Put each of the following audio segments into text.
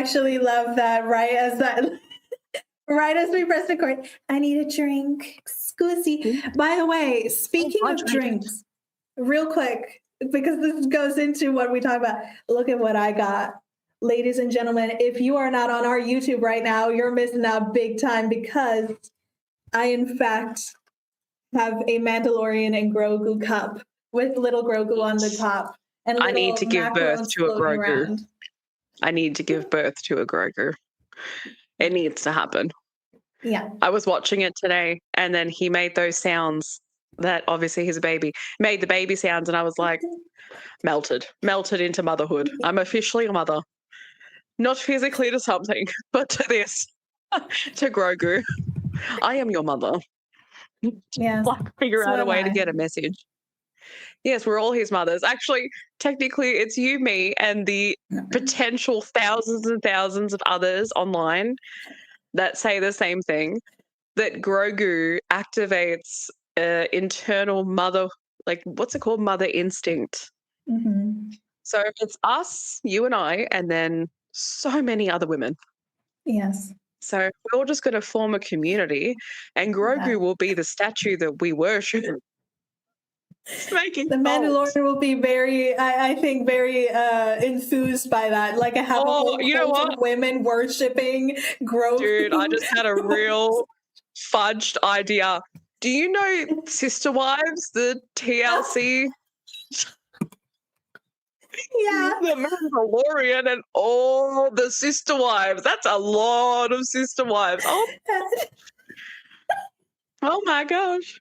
actually love that. Right as we press record, I need a drink. Excuse. By the way, speaking of drinks, real quick, because this goes into what we talk about. Look at what I got. Ladies and gentlemen, if you are not on our YouTube right now, you're missing out big time because I, in fact, have a Mandalorian and Grogu cup with little Grogu on the top. And I need to give birth to a Grogu. Around. I need to give birth to a Grogu. It needs to happen. Yeah. I was watching it today and then he made those sounds that obviously he's a baby, made the baby sounds, and I was like, melted into motherhood. I'm officially a mother. Not physically to something, but to this, to Grogu. I am your mother. Yes. Figure out a way to get a message. Yes, we're all his mothers. Actually, technically, it's you, me, and the potential thousands and thousands of others online that say the same thing, that Grogu activates internal mother, like, what's it called? Mother instinct. Mm-hmm. So it's us, you and I, and then so many other women. Yes. So we're all just going to form a community, and Grogu will be the statue that we worship. The Mandalorian will be very, I think, very enthused by that. Like, I have a whole cult of women worshiping Grogu. Dude, I just had a real fudged idea. Do you know Sister Wives, the TLC? Yeah. The Mandalorian and all the Sister Wives. That's a lot of Sister Wives. Oh my gosh.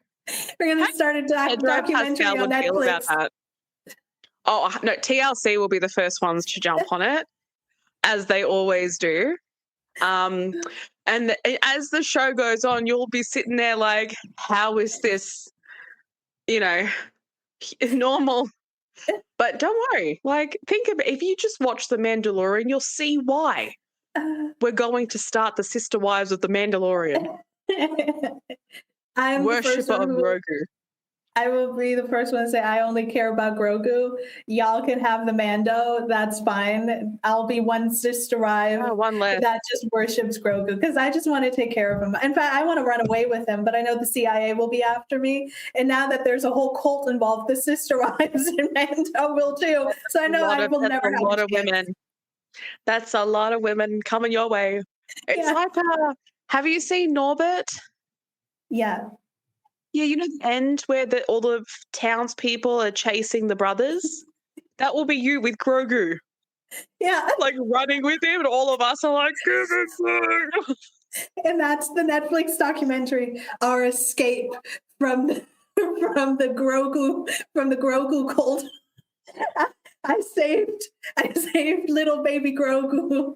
We're going to start a documentary on Netflix. About that. Oh, no, TLC will be the first ones to jump on it, as they always do. And as the show goes on, you'll be sitting there like, how is this, normal? But don't worry. Like, think about if you just watch The Mandalorian, you'll see why we're going to start the Sister Wives of The Mandalorian. I'm worship of Grogu. I will be the first one to say I only care about Grogu. Y'all can have the Mando. That's fine. I'll be one Sister Wife that just worships Grogu because I just want to take care of him. In fact, I want to run away with him, but I know the CIA will be after me. And now that there's a whole cult involved, the Sister Wives in Mando will too. So I know I will never have a lot of women. That's a lot of women coming your way. It's like, have you seen Norbert? Yeah. Yeah, you know the end where all the townspeople are chasing the brothers? That will be you with Grogu. Yeah. Like running with him, and all of us are like, give it back. And that's the Netflix documentary, Our Escape from the Grogu cult. I saved little baby Grogu.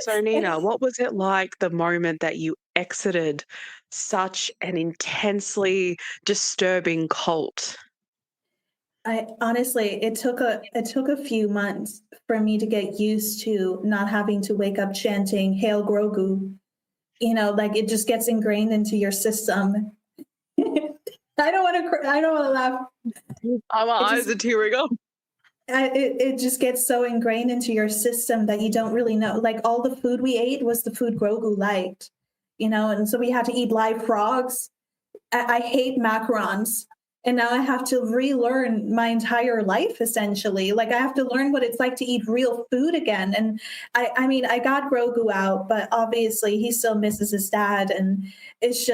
So, Nina, what was it like the moment that you exited such an intensely disturbing cult? Honestly, it took a few months for me to get used to not having to wake up chanting "Hail Grogu." Like it just gets ingrained into your system. I don't want to laugh. My eyes are tearing up. It just gets so ingrained into your system that you don't really know. Like all the food we ate was the food Grogu liked, and so we had to eat live frogs. I hate macarons. And now I have to relearn my entire life, essentially. Like I have to learn what it's like to eat real food again. And I got Grogu out, but obviously he still misses his dad. And it's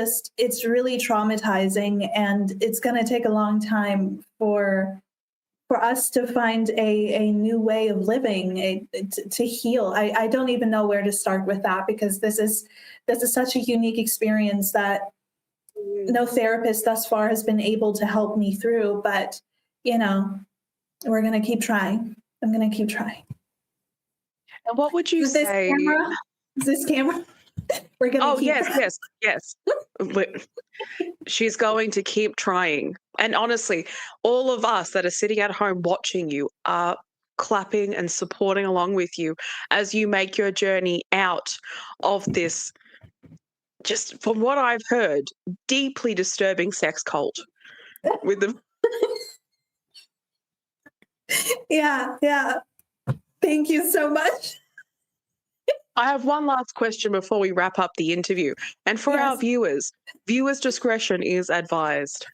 really traumatizing. And it's going to take a long time for us to find a new way of living, to heal. I don't even know where to start with that because this is such a unique experience that no therapist thus far has been able to help me through, but we're going to keep trying. I'm going to keep trying. And what would you say? Is this camera? We're going to yes. She's going to keep trying. And honestly, all of us that are sitting at home watching you are clapping and supporting along with you as you make your journey out of this, just from what I've heard, deeply disturbing sex cult with them. Yeah. Thank you so much. I have one last question before we wrap up the interview. And for our viewers discretion is advised.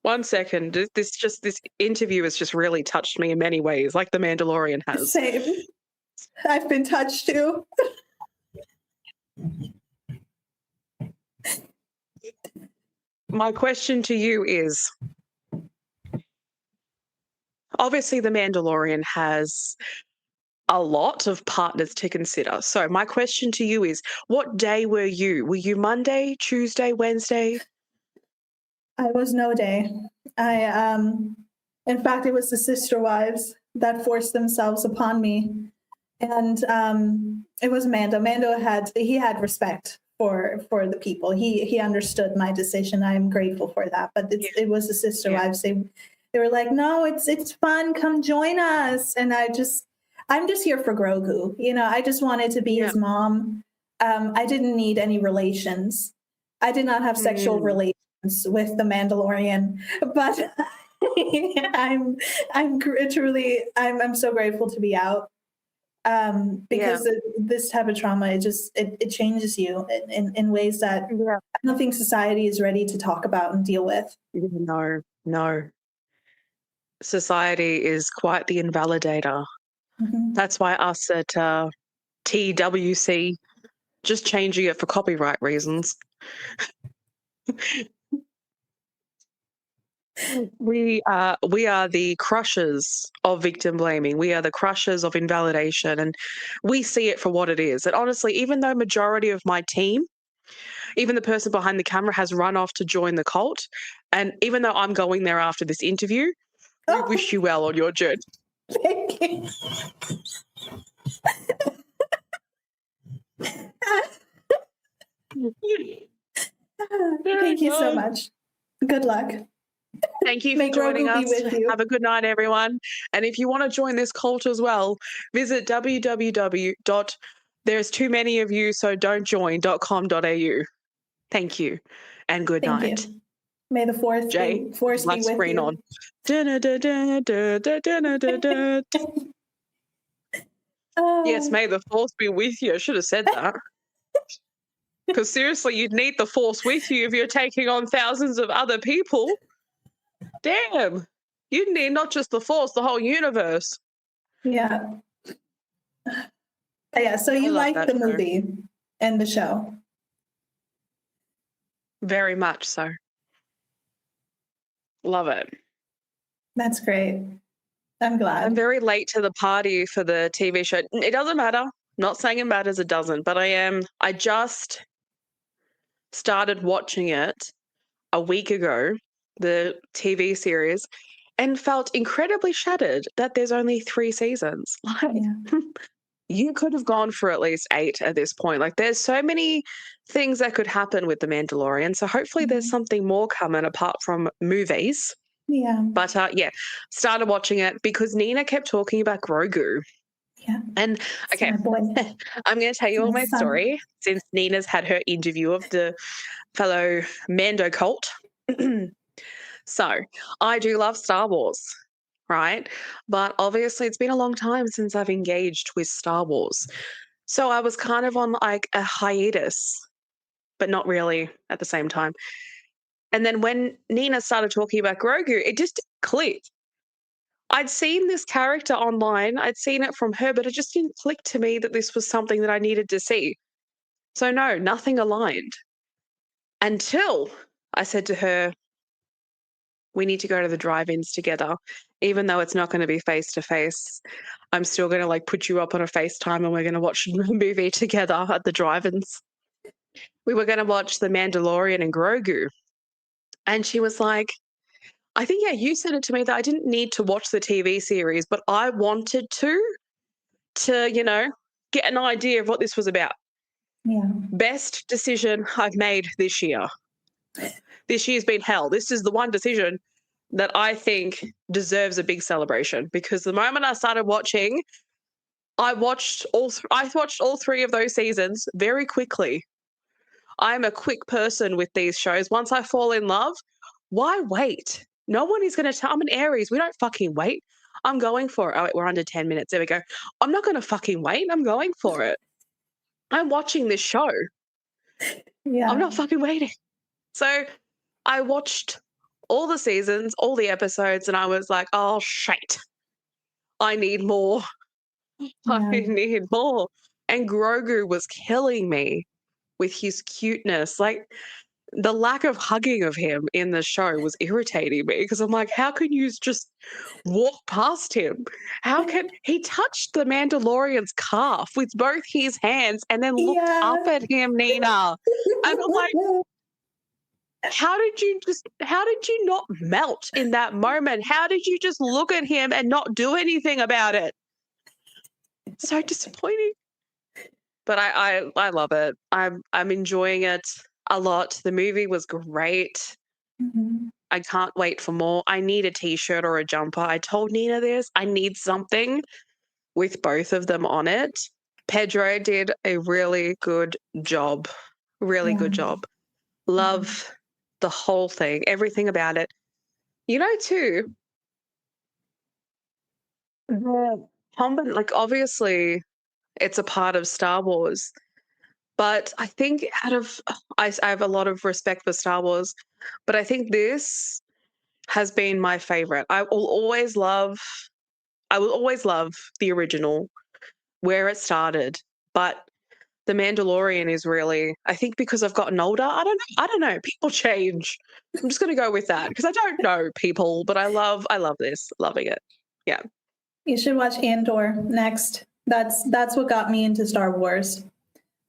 1 second. This interview has just really touched me in many ways, like The Mandalorian has. Same. I've been touched too. My question to you is, obviously The Mandalorian has a lot of partners to consider. So my question to you is, what day were you? Were you Monday, Tuesday, Wednesday? I was no day. In fact, it was the sister wives that forced themselves upon me. And it was Mando. Mando had respect for the people. He understood my decision. I'm grateful for that. But it was the sister wives. They were like, no, it's fun. Come join us. And I'm just here for Grogu. You know, I just wanted to be his mom. I didn't need any relations. I did not have sexual relations with the Mandalorian, but I'm so grateful to be out. Because this type of trauma, it changes you in ways that I don't think society is ready to talk about and deal with. No. Society is quite the invalidator. Mm-hmm. That's why us at TWC just changing it for copyright reasons. We are the crushers of victim blaming. We are the crushers of invalidation, and we see it for what it is. And honestly, even though majority of my team, even the person behind the camera, has run off to join the cult, and even though I'm going there after this interview, we wish you well on your journey. Thank you. Thank you so much. Good luck. Thank you for joining us. Have a good night, everyone. And if you want to join this cult as well, visit www.there's-too-many-of-you-so-don't-join.com.au. Thank you and good night. You. May the force be with you. On. Yes, may the force be with you. I should have said that. Because seriously, you'd need the force with you if you're taking on thousands of other people. Damn. You need not just the force, the whole universe. Yeah. Yeah, so you like the movie and the show? Very much so. Love it. That's great. I'm glad. I'm very late to the party for the TV show. It doesn't matter. Not saying it matters, it doesn't. But I just started watching it a week ago, the TV series, and felt incredibly shattered that there's only 3 seasons. You could have gone for at least 8 at this point. Like, there's so many things that could happen with The Mandalorian. So hopefully there's something more coming apart from movies. Yeah. But started watching it because Nina kept talking about Grogu. Yeah. And okay, I'm going to tell you all my story since Nina's had her interview of the fellow Mando cult. So I do love Star Wars, right? But obviously it's been a long time since I've engaged with Star Wars. So I was kind of on like a hiatus, but not really at the same time. And then when Nina started talking about Grogu, it just clicked. I'd seen this character online. I'd seen it from her, but it just didn't click to me that this was something that I needed to see. So no, nothing aligned. Until I said to her, we need to go to the drive-ins together. Even though it's not going to be face-to-face, I'm still going to like put you up on a FaceTime and we're going to watch the movie together at the drive-ins. We were going to watch The Mandalorian and Grogu. And she was like, I think, you said it to me that I didn't need to watch the TV series, but I wanted to, get an idea of what this was about. Yeah. Best decision I've made this year. This year's been hell. This is the one decision that I think deserves a big celebration because the moment I started watching, I watched all 3 of those seasons very quickly. I'm a quick person with these shows. Once I fall in love, why wait? No one is going to tell. I'm an Aries. We don't fucking wait. I'm going for it. Oh, wait, we're under 10 minutes. There we go. I'm not going to fucking wait. I'm going for it. I'm watching this show. Yeah. I'm not fucking waiting. So I watched all the seasons, all the episodes, and I was like, oh, shit. I need more. I need more. And Grogu was killing me with his cuteness. Like, the lack of hugging of him in the show was irritating me because I'm like, how can you just walk past him? How can he touched the Mandalorian's calf with both his hands and then looked up at him, Nina? And I'm like, how did you not melt in that moment? How did you just look at him and not do anything about it? So disappointing. But I love it. I'm enjoying it a lot. The movie was great. Mm-hmm. I can't wait for more. I need a t-shirt or a jumper. I told Nina this. I need something with both of them on it. Pedro did a really good job. Really good job. Love the whole thing, everything about it. You know, too, like obviously it's a part of Star Wars. But I think I have a lot of respect for Star Wars, but I think this has been my favorite. I will always love the original, where it started. But The Mandalorian is really, I think because I've gotten older, I don't know. People change. I'm just gonna go with that because I don't know people, but I love this, loving it. Yeah. You should watch Andor next. That's what got me into Star Wars.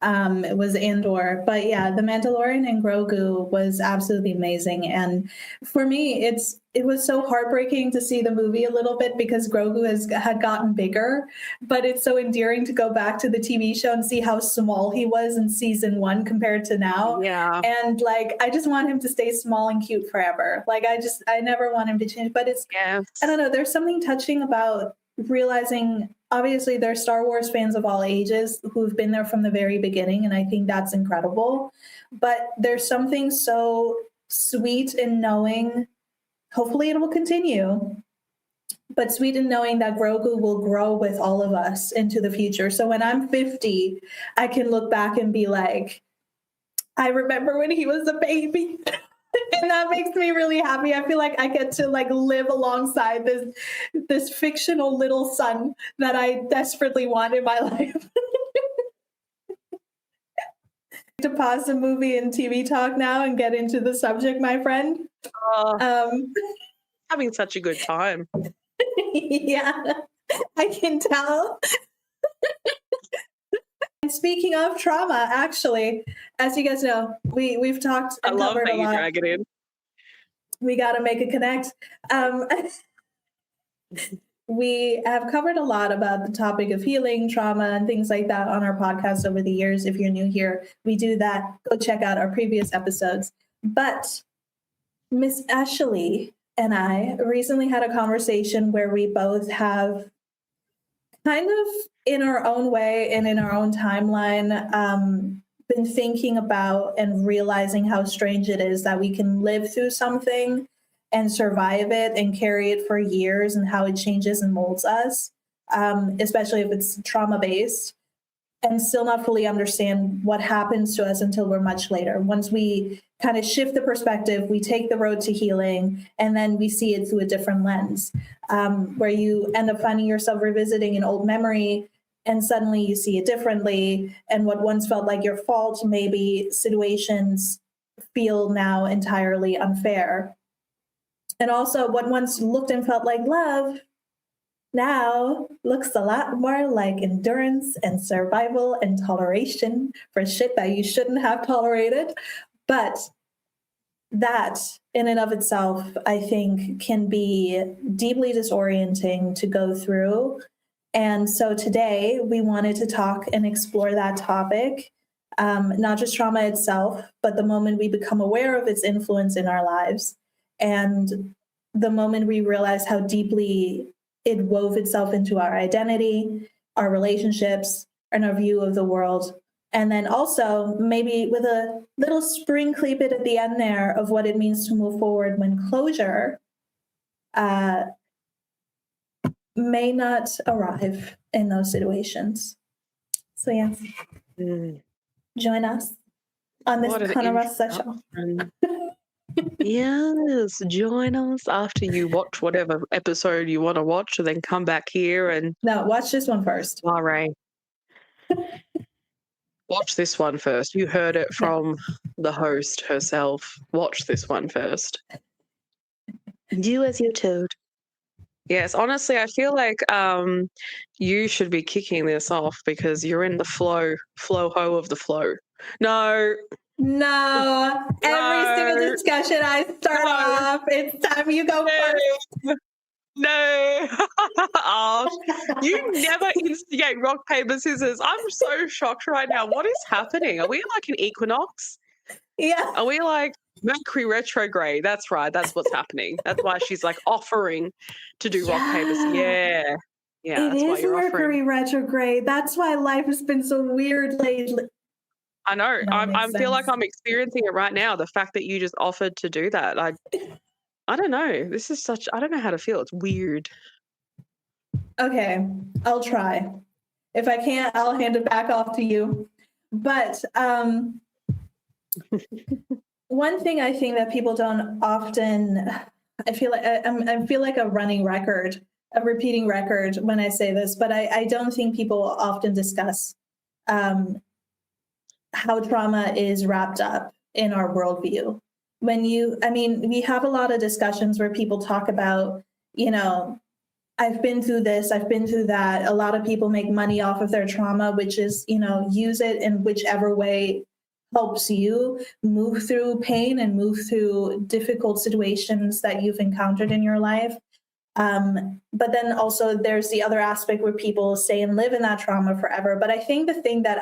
It was Andor, but yeah, The Mandalorian and Grogu was absolutely amazing. And for me, it was so heartbreaking to see the movie a little bit because Grogu had gotten bigger, but it's so endearing to go back to the TV show and see how small he was in season 1 compared to now. Yeah. And like, I just want him to stay small and cute forever. Like, I never want him to change, but I don't know, there's something touching about realizing obviously there's Star Wars fans of all ages who've been there from the very beginning, and I think that's incredible. But there's something so sweet in knowing, hopefully it will continue, but sweet in knowing that Grogu will grow with all of us into the future. So when I'm 50, I can look back and be like, I remember when he was a baby. And that makes me really happy. I feel like I get to like live alongside this fictional little son that I desperately want in my life. To pause the movie and TV talk now and get into the subject, my friend. Having such a good time. Yeah, I can tell. And speaking of trauma, actually, as you guys know, we've talked and covered a lot. Drag it in. We got to make a connect. We have covered a lot about the topic of healing, trauma, and things like that on our podcast over the years. If you're new here, we do that. Go check out our previous episodes. But Miss Ashley and I recently had a conversation where we both have kind of in our own way and in our own timeline, been thinking about and realizing how strange it is that we can live through something and survive it and carry it for years, and how it changes and molds us, especially if it's trauma-based, and still not fully understand what happens to us until we're much later. Once we kind of shift the perspective, we take the road to healing, and then we see it through a different lens, where you end up finding yourself revisiting an old memory, and suddenly you see it differently. And what once felt like your fault, maybe situations feel now entirely unfair. And also what once looked and felt like love now looks a lot more like endurance and survival and toleration for shit that you shouldn't have tolerated. But that in and of itself, I think, can be deeply disorienting to go through. And so today we wanted to talk and explore that topic, not just trauma itself, but the moment we become aware of its influence in our lives, and the moment we realize how deeply it wove itself into our identity, our relationships, and our view of the world. And then also maybe with a little sprinkly bit at the end there of what it means to move forward when closure may not arrive in those situations. So yes, join us on this What an conversation. introduction. Yes, join us after you watch whatever episode you want to watch, and then come back here and No, watch this one first. Ray. Watch this one first. You heard it from the host herself. Watch this one first. Do as you're told. Yes, honestly, I feel like you should be kicking this off because you're in the flow-ho of the flow. No. Every single discussion I start off, it's time you go first. No. Oh, you never instigate rock, paper, scissors. I'm so shocked right now. What is happening? Are we like an equinox? Yeah. Are we like Mercury retrograde? That's right. That's what's happening. That's why she's like offering to do rock, paper, scissors. Yeah. Yeah. It is Mercury retrograde. That's why life has been so weird lately. I know. I feel like I'm experiencing it right now. The fact that you just offered to do that. I don't know. This is I don't know how to feel. It's weird. Okay. I'll try. If I can't, I'll hand it back off to you. But one thing I think that people don't often, I feel like a running record, a repeating record when I say this, but I don't think people often discuss how trauma is wrapped up in our worldview. We have a lot of discussions where people talk about, I've been through this, I've been through that. A lot of people make money off of their trauma, which is, use it in whichever way helps you move through pain and move through difficult situations that you've encountered in your life. But then also there's the other aspect where people stay and live in that trauma forever. But I think the thing that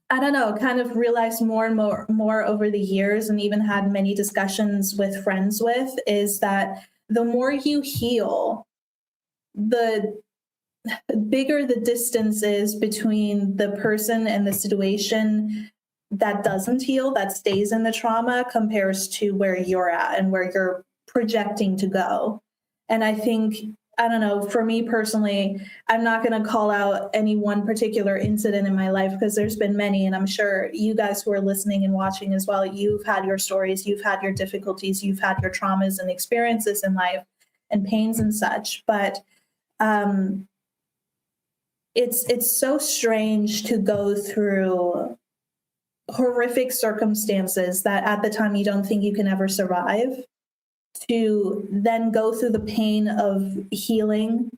kind of realized more and more over the years, and even had many discussions with friends with, is that the more you heal, the bigger the distance is between the person and the situation that doesn't heal, that stays in the trauma, compares to where you're at and where you're projecting to go. And I think, I don't know, for me personally, I'm not going to call out any one particular incident in my life because there's been many, and I'm sure you guys who are listening and watching as well, you've had your stories, you've had your difficulties, you've had your traumas and experiences in life and pains and such. But it's so strange to go through horrific circumstances that at the time you don't think you can ever survive, to then go through the pain of healing.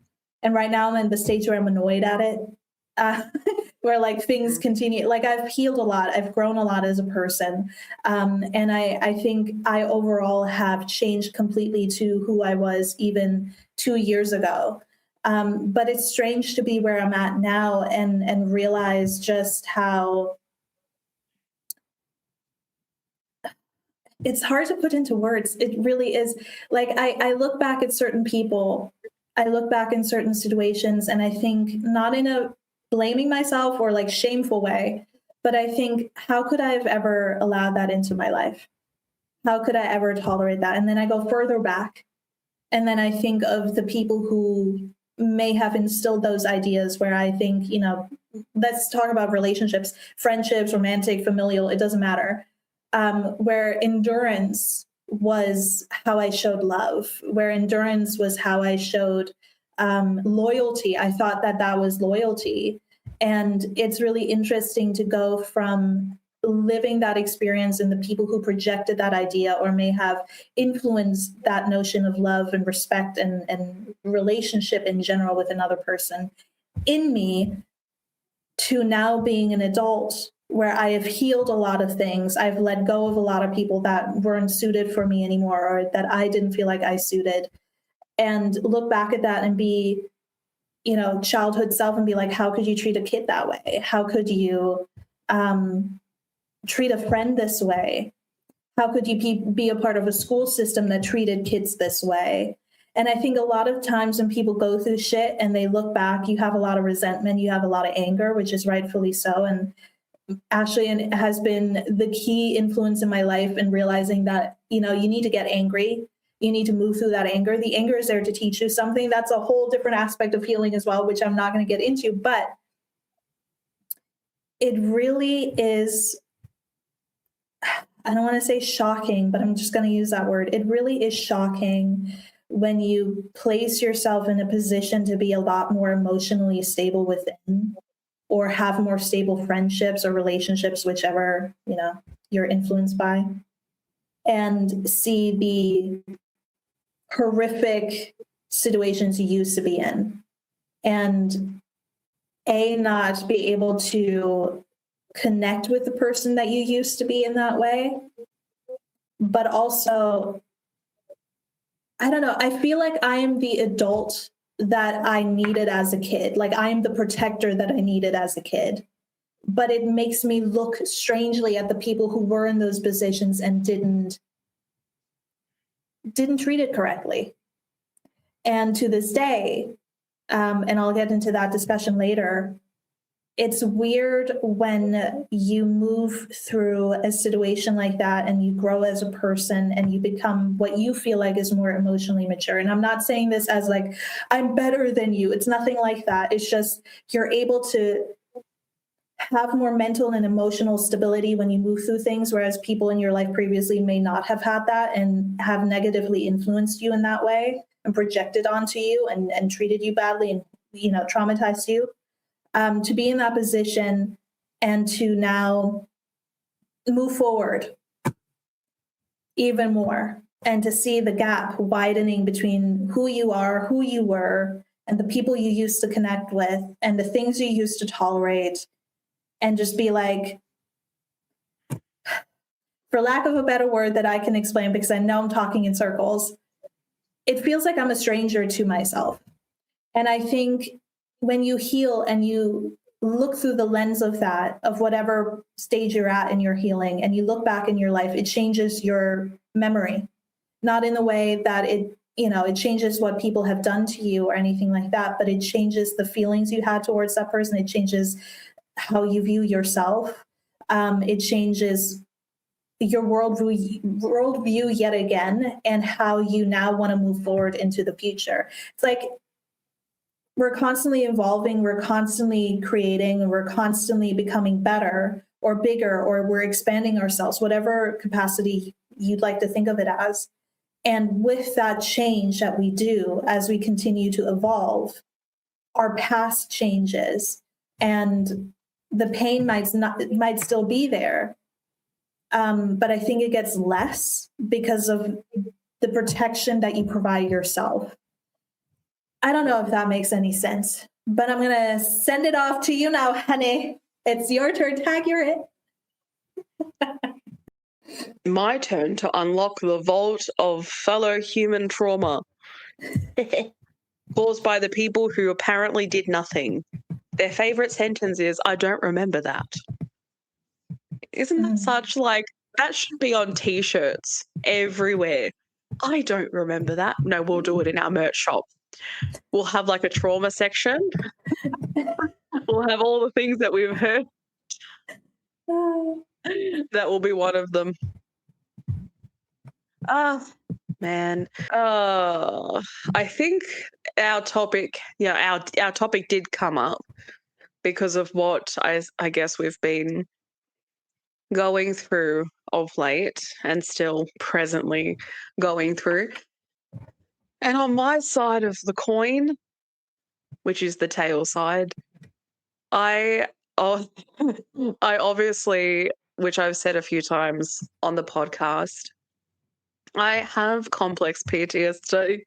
And right now I'm in the stage where I'm annoyed at it, where like things continue. Like I've healed a lot, I've grown a lot as a person. And I think I overall have changed completely to who I was even 2 years ago. But it's strange to be where I'm at now and realize just how it's hard to put into words. It really is. Like I look back at certain people, I look back in certain situations, and I think, not in a blaming myself or like shameful way, but I think, how could I have ever allowed that into my life? How could I ever tolerate that? And then I go further back, and then I think of the people who may have instilled those ideas, where I think, let's talk about relationships, friendships, romantic, familial, it doesn't matter. Where endurance was how I showed love, where endurance was how I showed loyalty. I thought that was loyalty. And it's really interesting to go from living that experience and the people who projected that idea or may have influenced that notion of love and respect and relationship in general with another person in me, to now being an adult where I have healed a lot of things. I've let go of a lot of people that weren't suited for me anymore, or that I didn't feel like I suited, and look back at that and be, childhood self, and be like, how could you treat a kid that way? How could you treat a friend this way? How could you be a part of a school system that treated kids this way? And I think a lot of times when people go through shit and they look back, you have a lot of resentment, you have a lot of anger, which is rightfully so. And Ashley has been the key influence in my life in realizing that, you need to get angry. You need to move through that anger. The anger is there to teach you something. That's a whole different aspect of healing as well, which I'm not going to get into, but it really is, I don't want to say shocking, but I'm just going to use that word. It really is shocking when you place yourself in a position to be a lot more emotionally stable within, or have more stable friendships or relationships, whichever, you're influenced by, and see the horrific situations you used to be in, and not be able to connect with the person that you used to be in that way. But also, I don't know, I feel like I am the adult that I needed as a kid. Like, I am the protector that I needed as a kid. But it makes me look strangely at the people who were in those positions and didn't treat it correctly. And to this day, and I'll get into that discussion later, it's weird when you move through a situation like that and you grow as a person and you become what you feel like is more emotionally mature. And I'm not saying this as like, I'm better than you. It's nothing like that. It's just you're able to have more mental and emotional stability when you move through things, whereas people in your life previously may not have had that and have negatively influenced you in that way and projected onto you and treated you badly and, traumatized you. To be in that position and to now move forward even more, and to see the gap widening between who you are, who you were, and the people you used to connect with, and the things you used to tolerate, and just be like, for lack of a better word that I can explain, because I know I'm talking in circles, it feels like I'm a stranger to myself. And I think when you heal and you look through the lens of that, of whatever stage you're at in your healing, and you look back in your life, it changes your memory, not in the way that it changes what people have done to you or anything like that, but it changes the feelings you had towards that person. It changes how you view yourself. It changes your worldview yet again, and how you now want to move forward into the future. It's like, we're constantly evolving, we're constantly creating, and we're constantly becoming better or bigger, or we're expanding ourselves, whatever capacity you'd like to think of it as. And with that change that we do as we continue to evolve, our past changes, and the pain might still be there. But I think it gets less because of the protection that you provide yourself. I don't know if that makes any sense, but I'm going to send it off to you now, honey. It's your turn. Tag, you're it. My turn to unlock the vault of fellow human trauma caused by the people who apparently did nothing. Their favorite sentence is, I don't remember that. Isn't that such, like, that should be on t-shirts everywhere. I don't remember that. No, we'll do it in our merch shop. We'll have like a trauma section. We'll have all the things that we've heard. That will be one of them. Man. I think our topic, our topic did come up because of what I guess we've been going through of late, and still presently going through. And on my side of the coin, which is the tail side, I obviously, which I've said a few times on the podcast, I have complex PTSD,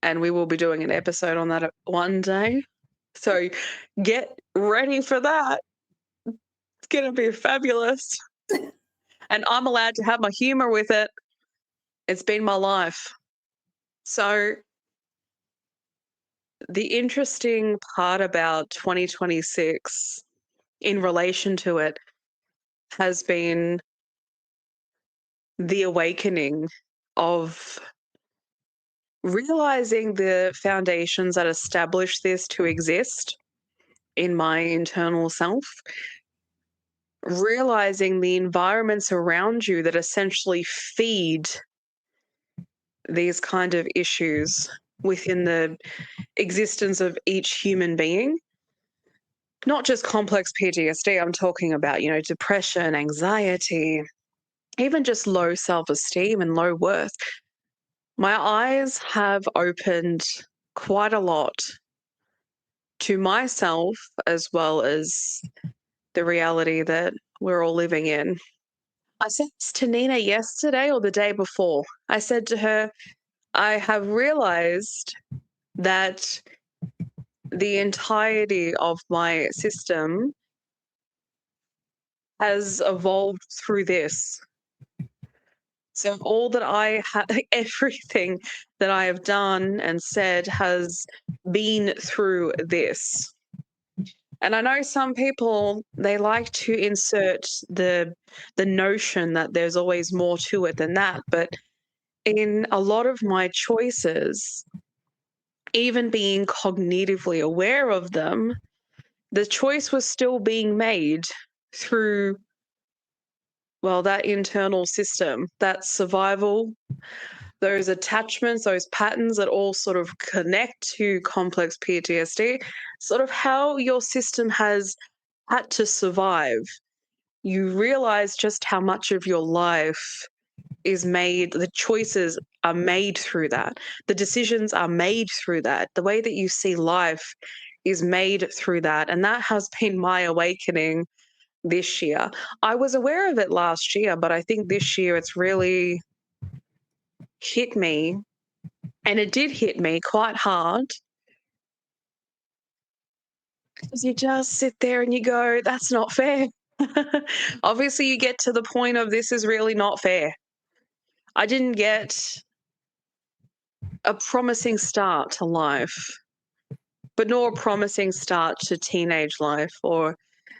and we will be doing an episode on that one day. So get ready for that. It's going to be fabulous. And I'm allowed to have my humor with it. It's been my life. So the interesting part about 2026 in relation to it has been the awakening of realizing the foundations that established this to exist in my internal self, realizing the environments around you that essentially feed these kind of issues within the existence of each human being. Not just complex PTSD, I'm talking about, depression, anxiety, even just low self-esteem and low worth. My eyes have opened quite a lot to myself, as well as the reality that we're all living in. I said this to Nina yesterday or the day before. I said to her, I have realized that the entirety of my system has evolved through this. So all that I have, everything that I have done and said has been through this. And I know some people, they like to insert the notion that there's always more to it than that. But in a lot of my choices, even being cognitively aware of them, the choice was still being made through, well, that internal system, that survival, those attachments, those patterns that all sort of connect to complex PTSD, sort of how your system has had to survive. You realize just how much of your life is made, the choices are made through that. The decisions are made through that. The way that you see life is made through that. And that has been my awakening this year. I was aware of it last year, but I think this year it's really hit me. And it did hit me quite hard. Because you just sit there and you go, that's not fair. Obviously, you get to the point of this is really not fair. I didn't get a promising start to life, but nor a promising start to teenage life or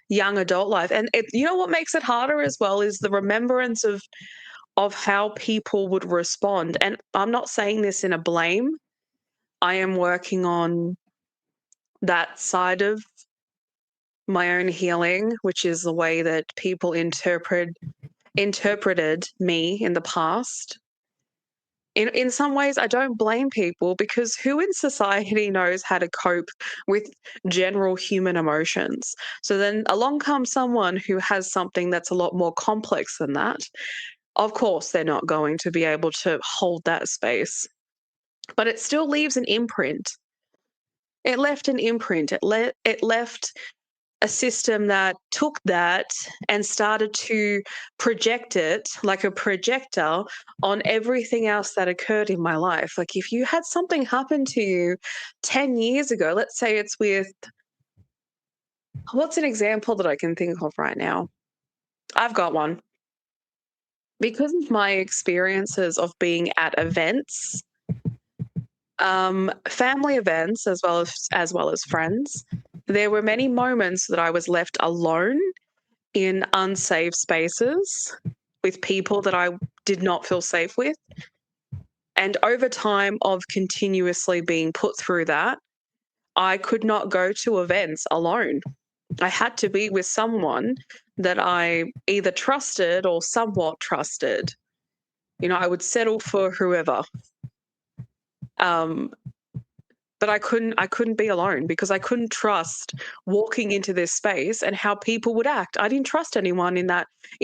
young adult life. And you know what makes it harder as well is the remembrance of how people would respond. And I'm not saying this in a blame. I am working on that side of my own healing, which is the way that people interpreted me in the past. In some ways, I don't blame people, because who in society knows how to cope with general human emotions? So then along comes someone who has something that's a lot more complex than that. Of course, they're not going to be able to hold that space, but it still leaves an imprint. It left an imprint. It left a system that took that and started to project it like a projector on everything else that occurred in my life. Like if you had something happen to you 10 years ago, let's say it's with, what's an example that I can think of right now? I've got one. Because of my experiences of being at events, family events as well as friends, there were many moments that I was left alone in unsafe spaces with people that I did not feel safe with. And over time of continuously being put through that, I could not go to events alone. I had to be with someone that I either trusted or somewhat trusted. I would settle for whoever. But I couldn't be alone, because I couldn't trust walking into this space and how people would act. I didn't trust anyone in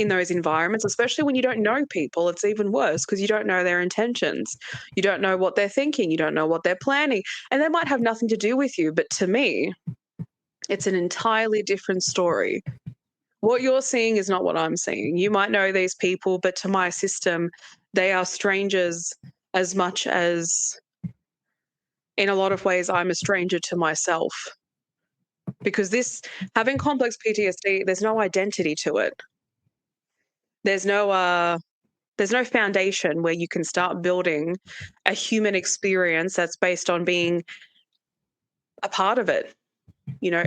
those environments, especially when you don't know people. It's even worse because you don't know their intentions. You don't know what they're thinking. You don't know what they're planning. And they might have nothing to do with you. But to me, it's an entirely different story. What you're seeing is not what I'm seeing. You might know these people, but to my system, they are strangers as much as, in a lot of ways, I'm a stranger to myself. Because having complex PTSD, there's no identity to it. There's no foundation where you can start building a human experience that's based on being a part of it.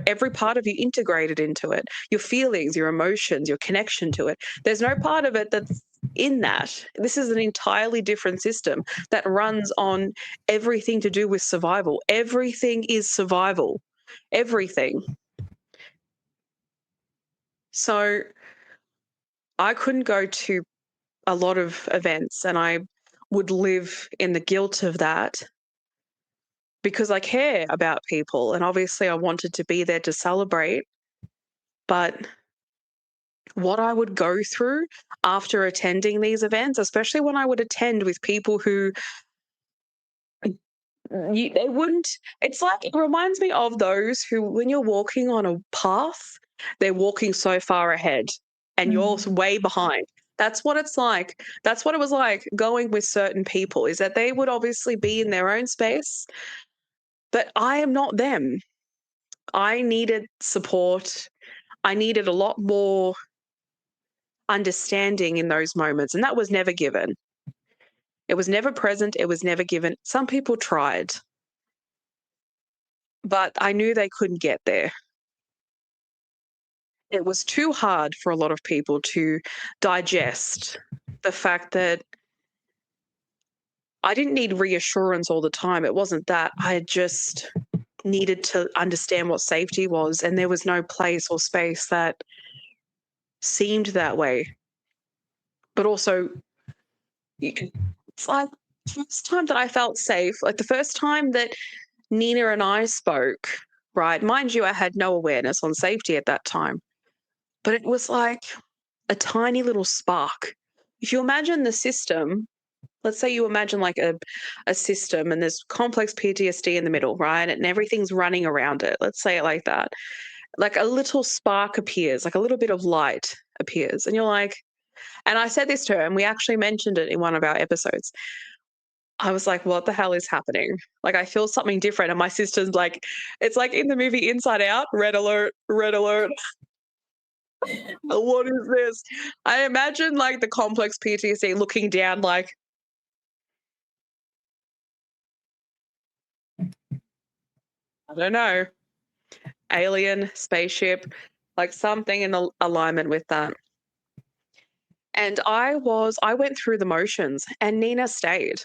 Every part of you integrated into it, your feelings, your emotions, your connection to it. There's no part of it that's in that. This is an entirely different system that runs on everything to do with survival. Everything is survival. Everything. So I couldn't go to a lot of events, and I would live in the guilt of that because I care about people and obviously I wanted to be there to celebrate. But what I would go through after attending these events, especially when I would attend with people who they wouldn't, it's like, it reminds me of those who, when you're walking on a path, they're walking so far ahead and you're way behind. That's what it's like. That's what it was like going with certain people, is that they would obviously be in their own space, but I am not them. I needed support. I needed a lot more understanding in those moments, and that was never given. It was never present. It was never given. Some people tried, but I knew they couldn't get there. It was too hard for a lot of people to digest the fact that I didn't need reassurance all the time. It wasn't that. I just needed to understand what safety was, and there was no place or space that seemed that way. But also, it's like the first time that I felt safe, like the first time that Nina and I spoke, right? Mind you, I had no awareness on safety at that time, but it was like a tiny little spark. If you imagine the system, let's say you imagine like a system and there's complex PTSD in the middle, right? And everything's running around it. Let's say it like that. Like a little spark appears, like a little bit of light appears. And you're like, and I said this to her, and we actually mentioned it in one of our episodes. I was like, what the hell is happening? Like, I feel something different. And my sister's like, it's like in the movie Inside Out, red alert, red alert. What is this? I imagine like the complex PTSD looking down like, I don't know, alien, spaceship, like something in alignment with that. And I went through the motions and Nina stayed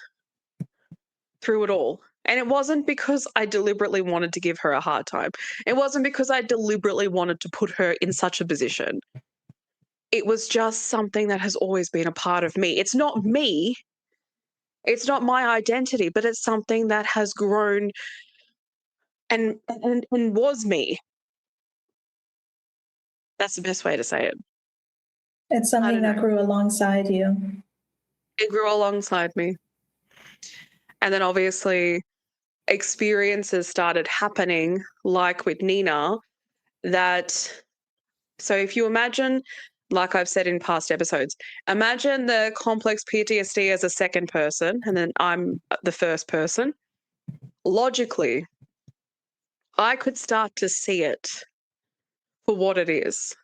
through it all. And it wasn't because I deliberately wanted to give her a hard time. It wasn't because I deliberately wanted to put her in such a position. It was just something that has always been a part of me. It's not me. It's not my identity, but it's something that has grown and was me. That's the best way to say it. It's something that grew alongside you. It grew alongside me. And then obviously experiences started happening, like with Nina, so if you imagine, like I've said in past episodes, imagine the complex PTSD as a second person, and then I'm the first person. Logically, I could start to see it for what it is.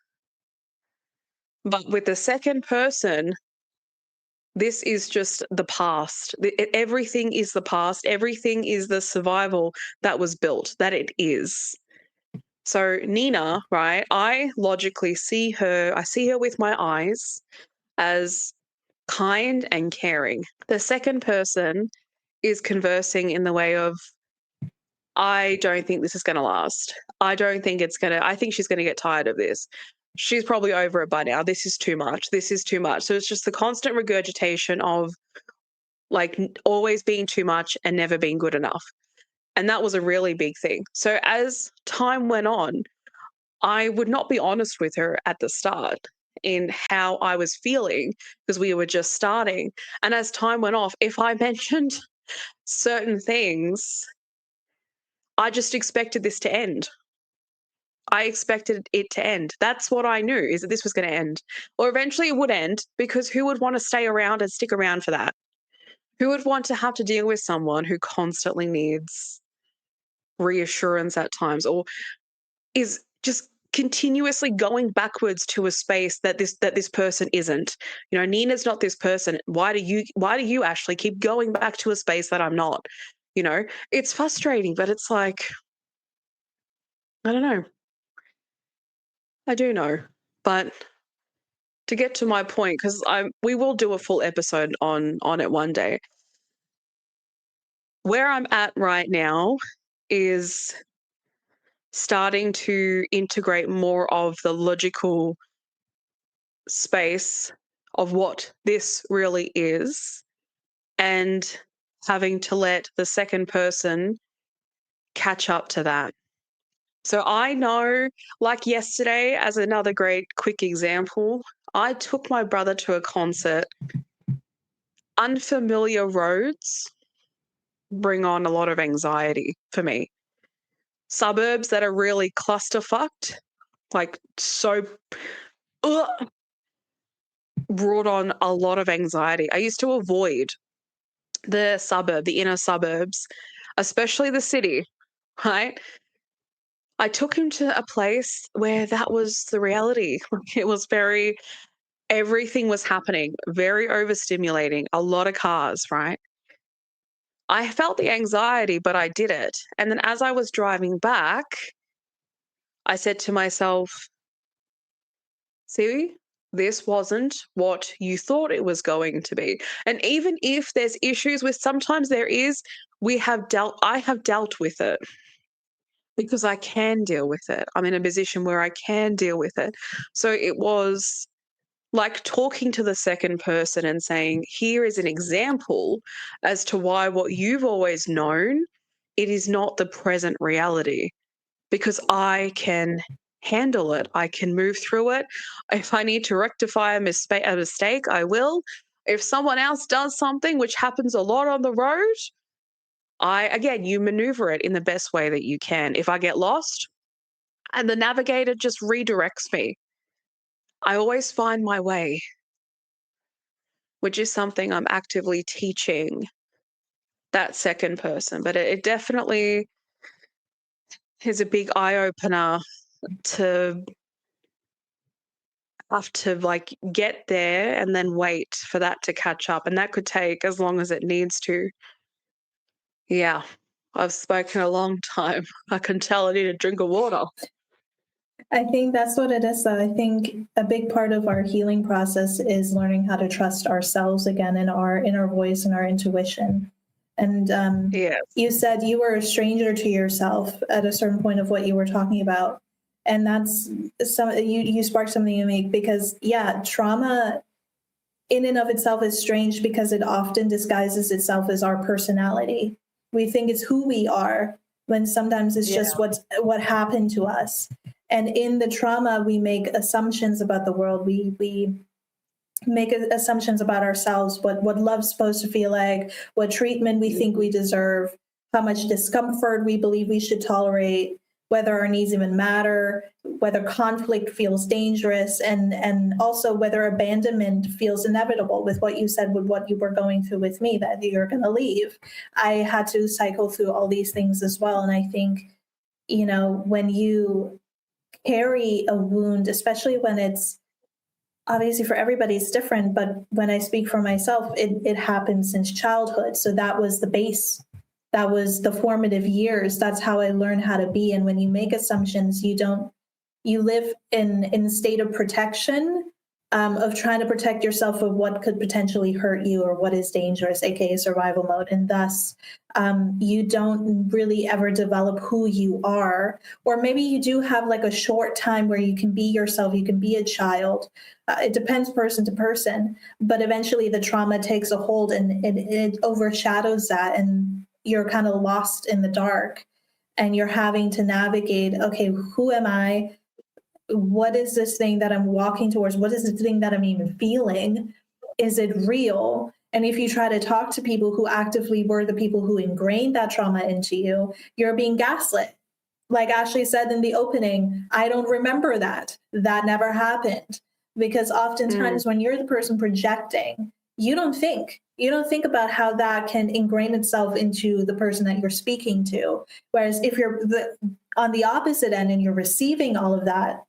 But with the second person, this is just the past. Everything is the past. Everything is the survival that was built, that it is. So Nina, right, I logically see her, I see her with my eyes as kind and caring. The second person is conversing in the way of, I don't think this is going to last. I think she's going to get tired of this. She's probably over it by now. This is too much. This is too much. So it's just the constant regurgitation of like always being too much and never being good enough. And that was a really big thing. So as time went on, I would not be honest with her at the start in how I was feeling because we were just starting. And as time went off, if I mentioned certain things, I just expected this to end. I expected it to end. That's what I knew, is that this was going to end. Or eventually it would end, because who would want to stay around and stick around for that? Who would want to have to deal with someone who constantly needs reassurance at times, or is just continuously going backwards to a space that this person isn't? You know, Nina's not this person. Why do you Ashley keep going back to a space that I'm not? You know, it's frustrating, but it's like, I don't know. I do know, but to get to my point, because we will do a full episode on it one day. Where I'm at right now is starting to integrate more of the logical space of what this really is, and having to let the second person catch up to that. So I know, like yesterday, as another great quick example, I took my brother to a concert. Unfamiliar roads bring on a lot of anxiety for me. Suburbs that are really clusterfucked, like so, brought on a lot of anxiety. I used to avoid the inner suburbs, especially the city, right? I took him to a place where that was the reality. It was everything was happening, very overstimulating, a lot of cars, right? I felt the anxiety, but I did it. And then as I was driving back, I said to myself, see, this wasn't what you thought it was going to be. And even if there's issues with, sometimes there is, I have dealt with it because I can deal with it. I'm in a position where I can deal with it. So it was like talking to the second person and saying, here is an example as to why what you've always known, it is not the present reality, because I can handle it. I can move through it. If I need to rectify a mistake, I will. If someone else does something, which happens a lot on the road, again, you maneuver it in the best way that you can. If I get lost and the navigator just redirects me, I always find my way, which is something I'm actively teaching that second person. But it definitely is a big eye opener to have to like get there and then wait for that to catch up. And that could take as long as it needs to. Yeah, I've spoken a long time. I can tell I need a drink of water. I think that's what it is, though. I think a big part of our healing process is learning how to trust ourselves again and our inner voice and our intuition. And Yes. you said you were a stranger to yourself at a certain point of what you were talking about. And that's you sparked something unique because, yeah, trauma in and of itself is strange because it often disguises itself as our personality. We think it's who we are when sometimes it's just what happened to us. And in the trauma, we make assumptions about the world. We make assumptions about ourselves, what love's supposed to feel like, what treatment we think we deserve, how much discomfort we believe we should tolerate, whether our needs even matter, whether conflict feels dangerous, and also whether abandonment feels inevitable with what you said, with what you were going through with me, that you're going to leave. I had to cycle through all these things as well. And I think, when you carry a wound, especially when it's obviously for everybody it's different, but when I speak for myself, it happened since childhood. So that was the base. That was the formative years. That's how I learned how to be. And when you make assumptions, you live in a state of protection, of trying to protect yourself of what could potentially hurt you or what is dangerous, aka survival mode. And thus, you don't really ever develop who you are. Or maybe you do have like a short time where you can be yourself, you can be a child. It depends person to person, but eventually the trauma takes a hold and it overshadows that, and you're kind of lost in the dark and you're having to navigate, okay, who am I? What is this thing that I'm walking towards? What is the thing that I'm even feeling? Is it real? And if you try to talk to people who actively were the people who ingrained that trauma into you, you're being gaslit. Like Ashley said in the opening, I don't remember that. That never happened. Because oftentimes when you're the person projecting, you don't think about how that can ingrain itself into the person that you're speaking to. Whereas if you're on the opposite end and you're receiving all of that,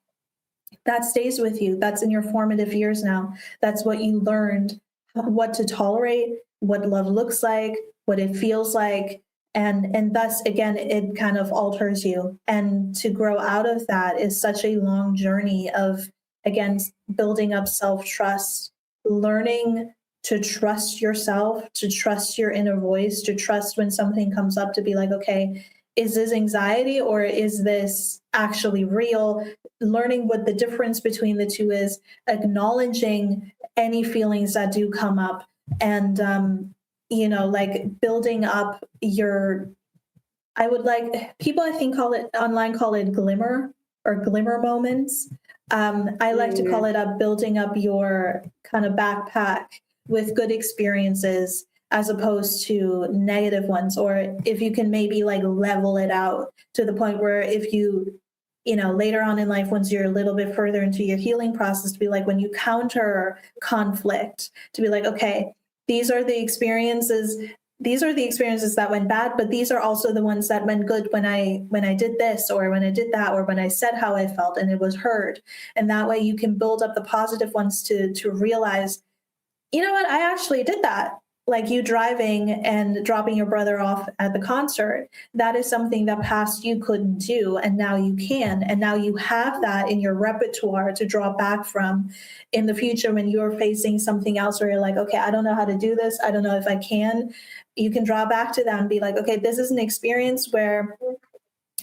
that stays with you. That's in your formative years now. That's what you learned, what to tolerate, what love looks like, what it feels like. And thus, again, it kind of alters you. And to grow out of that is such a long journey of, again, building up self-trust, learning to trust yourself, to trust your inner voice, to trust when something comes up, to be like, okay, is this anxiety or is this actually real? Learning what the difference between the two is, acknowledging any feelings that do come up, and like building up your, people I think online call it glimmer or glimmer moments. I like to call it building up your kind of backpack with good experiences as opposed to negative ones. Or if you can maybe like level it out to the point where if you, later on in life, once you're a little bit further into your healing process, to be like, when you counter conflict, to be like, okay, these are the experiences that went bad, but these are also the ones that went good when I did this or when I did that or when I said how I felt and it was heard. And that way you can build up the positive ones to realize, you know what, I actually did that. Like you driving and dropping your brother off at the concert, that is something that past you couldn't do, and now you can. And now you have that in your repertoire to draw back from in the future when you're facing something else where you're like, okay, I don't know how to do this. I don't know if I can. You can draw back to that and be like, okay, this is an experience where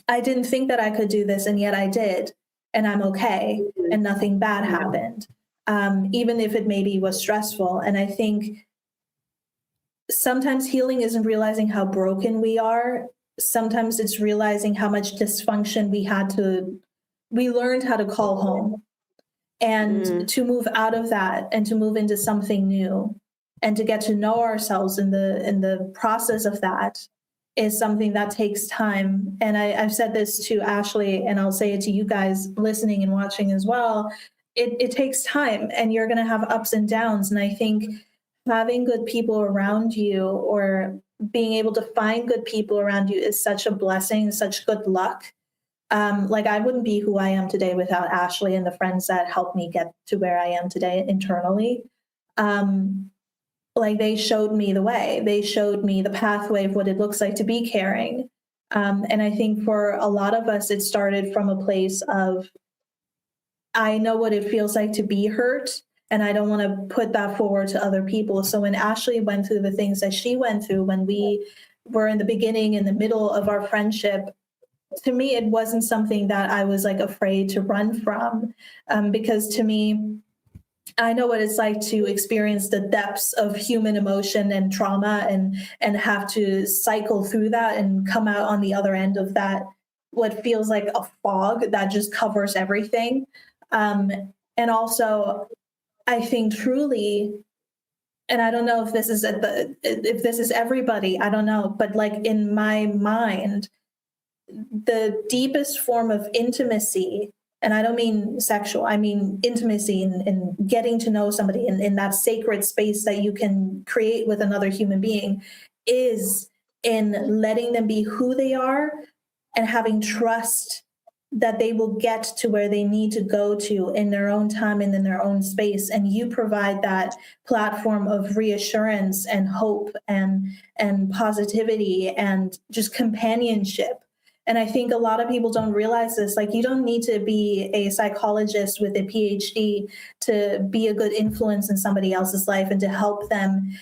I didn't think that I could do this, and yet I did, and I'm okay, and nothing bad happened, even if it maybe was stressful. And I think sometimes healing isn't realizing how broken we are. Sometimes it's realizing how much dysfunction we learned how to call home, and to move out of that and to move into something new and to get to know ourselves in the process of that is something that takes time. And I've said this to Ashley, and I'll say it to you guys listening and watching as well. It takes time, and you're going to have ups and downs. And I think having good people around you, or being able to find good people around you, is such a blessing, such good luck. Like I wouldn't be who I am today without Ashley and the friends that helped me get to where I am today internally. Like they showed me the way. They showed me the pathway of what it looks like to be caring. And I think for a lot of us, it started from a place of, I know what it feels like to be hurt, and I don't want to put that forward to other people. So when Ashley went through the things that she went through, when we were in the beginning, in the middle of our friendship, to me, it wasn't something that I was like afraid to run from, because to me, I know what it's like to experience the depths of human emotion and trauma, and have to cycle through that and come out on the other end of that, what feels like a fog that just covers everything. And also, I think truly, and I don't know if this is if this is everybody, I don't know, but like in my mind, the deepest form of intimacy, and I don't mean sexual, I mean intimacy in getting to know somebody in that sacred space that you can create with another human being, is in letting them be who they are and having trust that they will get to where they need to go to in their own time and in their own space. And you provide that platform of reassurance and hope and positivity and just companionship. And I think a lot of people don't realize this. Like, you don't need to be a psychologist with a PhD to be a good influence in somebody else's life and to help them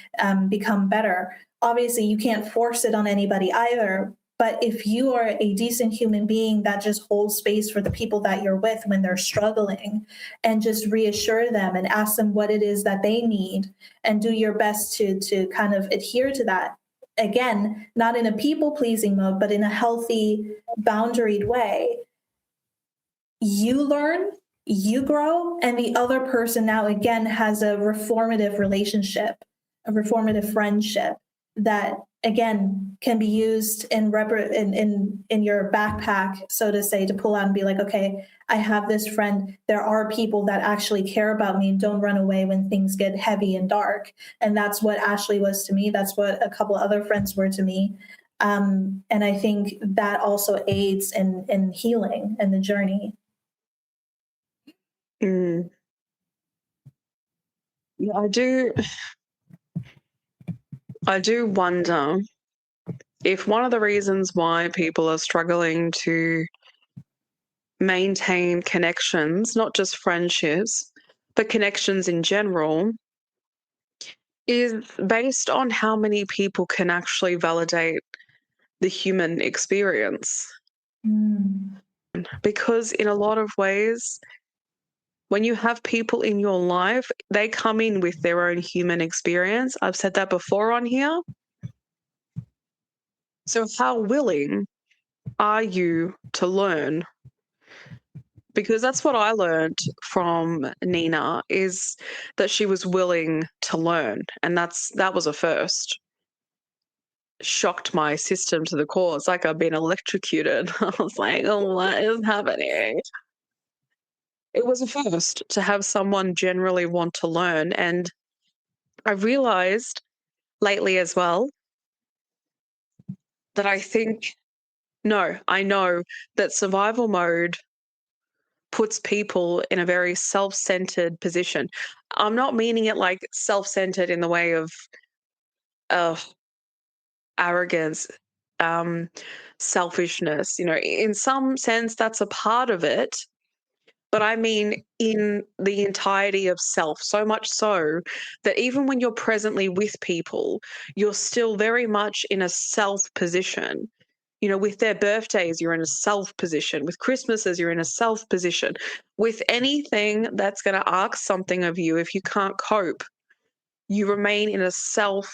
become better. Obviously, you can't force it on anybody either. But if you are a decent human being that just holds space for the people that you're with when they're struggling, and just reassure them and ask them what it is that they need, and do your best to kind of adhere to that, again, not in a people-pleasing mode, but in a healthy, boundaried way, you learn, you grow, and the other person now, again, has a reformative relationship, a reformative friendship that, again, can be used in your backpack, so to say, to pull out and be like, okay, I have this friend. There are people that actually care about me and don't run away when things get heavy and dark. And that's what Ashley was to me. That's what a couple other friends were to me. And I think that also aids in healing and the journey. Yeah, I do wonder if one of the reasons why people are struggling to maintain connections, not just friendships, but connections in general, is based on how many people can actually validate the human experience. Because in a lot of ways, When you have people in your life, they come in with their own human experience. I've said that before on here. So how willing are you to learn? Because that's what I learned from Nina, is that she was willing to learn. And that was a first. Shocked my system to the core. It's like I've been electrocuted. I was like, oh, what is happening? It was a first to have someone generally want to learn. And I realized lately as well that I know that survival mode puts people in a very self-centered position. I'm not meaning it like self-centered in the way of arrogance, selfishness. In some sense, that's a part of it. But I mean in the entirety of self, so much so that even when you're presently with people, you're still very much in a self position. With their birthdays, you're in a self position. With Christmases, you're in a self position. With anything that's going to ask something of you, if you can't cope, you remain in a self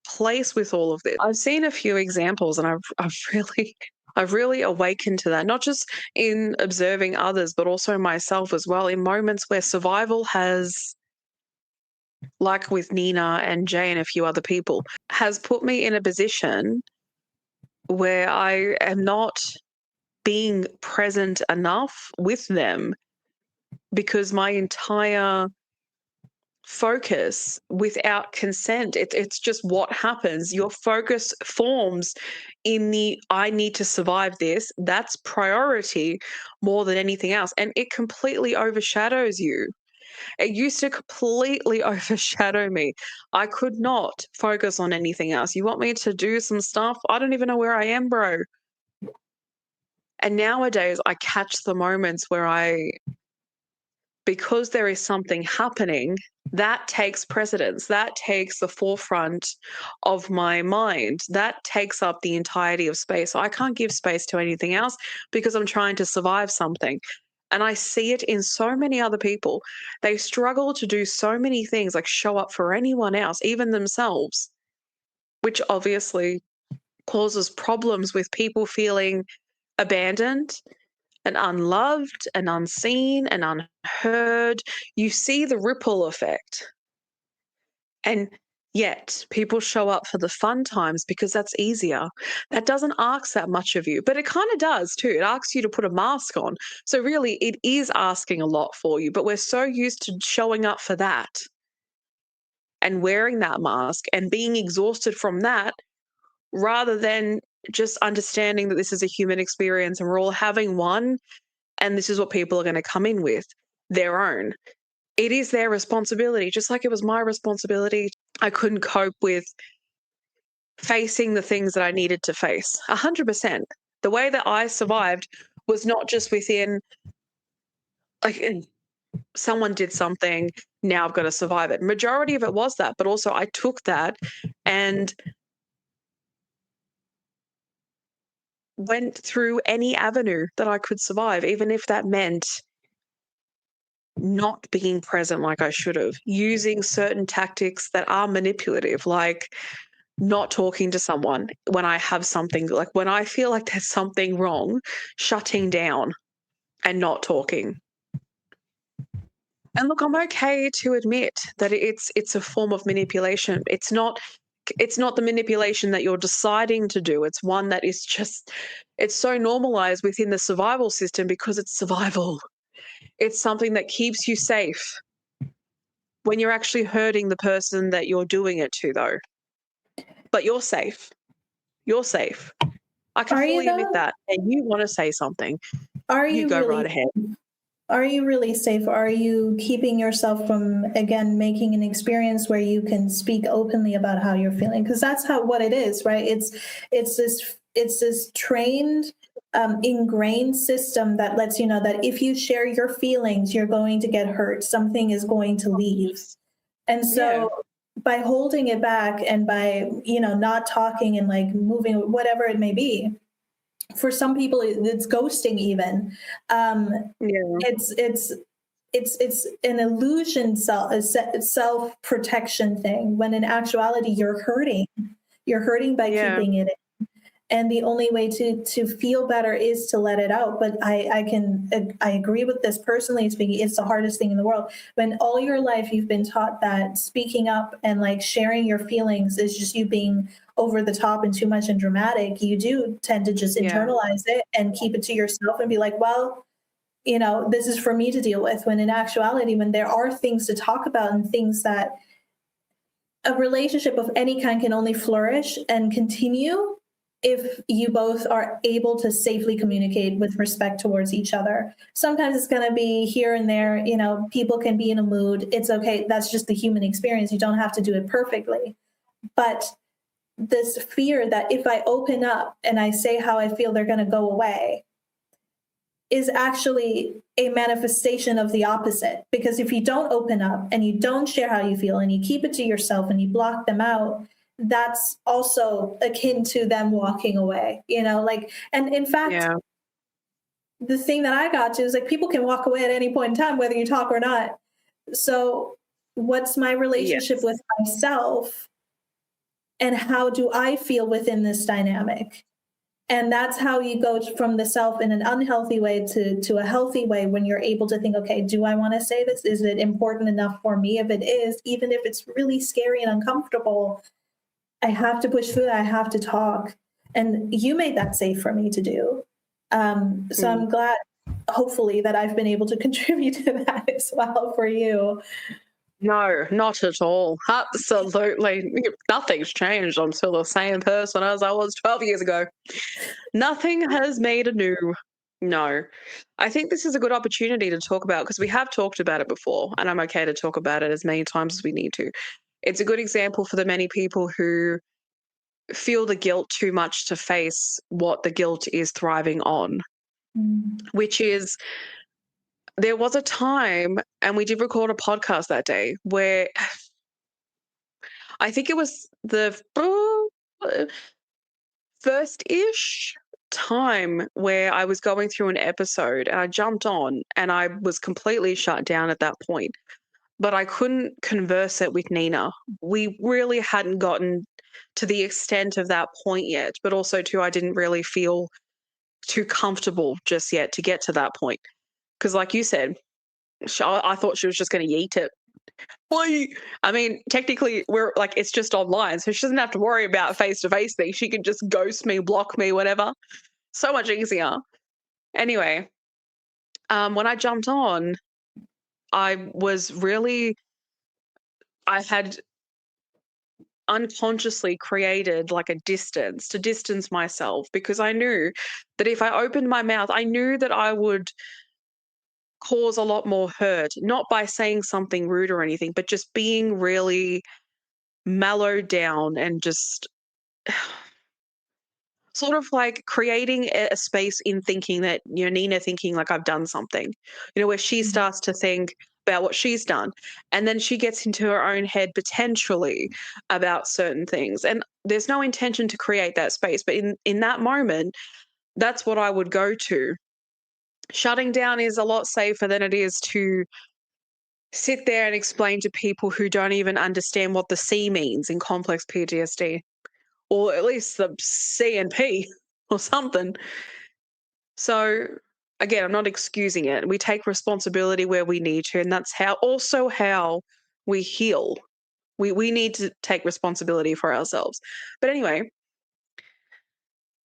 place with all of this. I've seen a few examples, and I've really awakened to that, not just in observing others, but also myself as well, in moments where survival has, like with Nina and Jay and a few other people, has put me in a position where I am not being present enough with them because my entire focus without consent, it's just what happens. Your focus forms in the I need to survive this. That's priority more than anything else. And it completely overshadows you. It used to completely overshadow me. I could not focus on anything else. You want me to do some stuff? I don't even know where I am, bro. And nowadays I catch the moments where because there is something happening, that takes precedence. That takes the forefront of my mind. That takes up the entirety of space. So I can't give space to anything else because I'm trying to survive something. And I see it in so many other people. They struggle to do so many things, like show up for anyone else, even themselves, which obviously causes problems with people feeling abandoned and unloved and unseen and unheard. You see the ripple effect. And yet people show up for the fun times because that's easier. That doesn't ask that much of you, but it kind of does too. It asks you to put a mask on. So really it is asking a lot for you, but we're so used to showing up for that and wearing that mask and being exhausted from that, rather than just understanding that this is a human experience and we're all having one. And this is what people are going to come in with, their own. It is their responsibility, just like it was my responsibility. I couldn't cope with facing the things that I needed to face. 100%. The way that I survived was not just within, like, someone did something, now I've got to survive it. Majority of it was that, but also I took that and went through any avenue that I could survive, even if that meant not being present like I should have, using certain tactics that are manipulative, like not talking to someone when I have something, like when I feel like there's something wrong, shutting down and not talking. And look, I'm okay to admit that it's a form of manipulation. It's not the manipulation that you're deciding to do. It's one that is just, it's so normalized within the survival system because it's survival. It's something that keeps you safe when you're actually hurting the person that you're doing it to, though. But you're safe. You're safe. I can fully admit that. And you want to say something. You go right ahead. Are you really safe? Are you keeping yourself from, again, making an experience where you can speak openly about how you're feeling? Because that's what it is, right? It's this trained, ingrained system that lets you know that if you share your feelings, you're going to get hurt. Something is going to leave. And so by holding it back and by, not talking and like moving, whatever it may be, for some people it's ghosting even. It's it's an illusion, self protection thing, when in actuality you're hurting. You're hurting by Yeah. keeping it in. And the only way to feel better is to let it out. But I agree with this personally speaking. It's the hardest thing in the world. When all your life you've been taught that speaking up and like sharing your feelings is just you being over the top and too much and dramatic, you do tend to just Yeah. internalize it and keep it to yourself and be like, well, you know, this is for me to deal with. When in actuality, when there are things to talk about and things that a relationship of any kind can only flourish and continue if you both are able to safely communicate with respect towards each other. Sometimes it's going to be here and there, you know, people can be in a mood. It's okay. That's just the human experience. You don't have to do it perfectly. But this fear that if I open up and I say how I feel, they're going to go away is actually a manifestation of the opposite. Because if you don't open up and you don't share how you feel and you keep it to yourself and you block them out, that's also akin to them walking away, you know, like, and in fact, Yeah. the thing that I got to is like people can walk away at any point in time, whether you talk or not. So what's my relationship Yes. with myself and how do I feel within this dynamic? And that's how you go from the self in an unhealthy way to a healthy way, when you're able to think, okay, do I want to say this? Is it important enough for me? If it is, even if it's really scary and uncomfortable, I have to push through that. I have to talk. And you made that safe for me to do. So I'm glad, hopefully, that I've been able to contribute to that as well for you. No, not at all. Absolutely. Nothing's changed. I'm still the same person as I was 12 years ago. Nothing has made anew. No. I think this is a good opportunity to talk about, because we have talked about it before, and I'm okay to talk about it as many times as we need to. It's a good example for the many people who feel the guilt too much to face what the guilt is thriving on, which is, there was a time, and we did record a podcast that day, where I think it was the first-ish time where I was going through an episode and I jumped on and I was completely shut down at that point. But I couldn't converse it with Nina. We really hadn't gotten to the extent of that point yet, but also too, I didn't really feel too comfortable just yet to get to that point. Because like you said, I thought she was just going to yeet it. I mean, technically, we're like, it's just online, so she doesn't have to worry about face-to-face things. She can just ghost me, block me, whatever. So much easier. Anyway, when I jumped on, I had unconsciously created like a distance to distance myself, because I knew that if I opened my mouth, I knew that I would cause a lot more hurt, not by saying something rude or anything, but just being really mellowed down and just sort of like creating a space in thinking that, you know, Nina thinking like I've done something, you know, where she starts to think about what she's done. And then she gets into her own head potentially about certain things. And there's no intention to create that space. But in that moment, that's what I would go to. Shutting down is a lot safer than it is to sit there and explain to people who don't even understand what the C means in complex PTSD, or at least the C and P or something. So again, I'm not excusing it. We take responsibility where we need to, and that's how we heal. We need to take responsibility for ourselves. But anyway,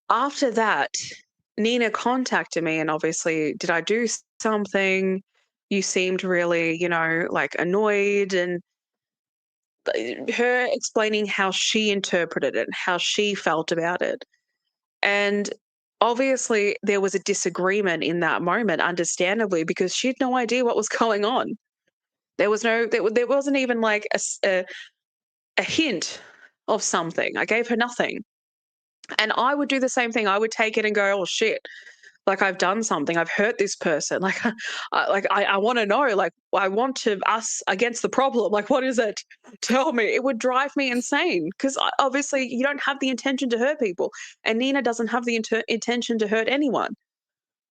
after that, Nina contacted me, and obviously, did I do something? You seemed really, you know, like annoyed, and her explaining how she interpreted it, how she felt about it. And obviously there was a disagreement in that moment, understandably, because she had no idea what was going on. There wasn't even like a hint of something. I gave her nothing. And I would do the same thing. I would take it and go, oh shit, like I've done something. I've hurt this person. Like, I want to know, like, I want to us against the problem. Like, what is it? Tell me. It would drive me insane, because obviously you don't have the intention to hurt people. And Nina doesn't have the intention to hurt anyone.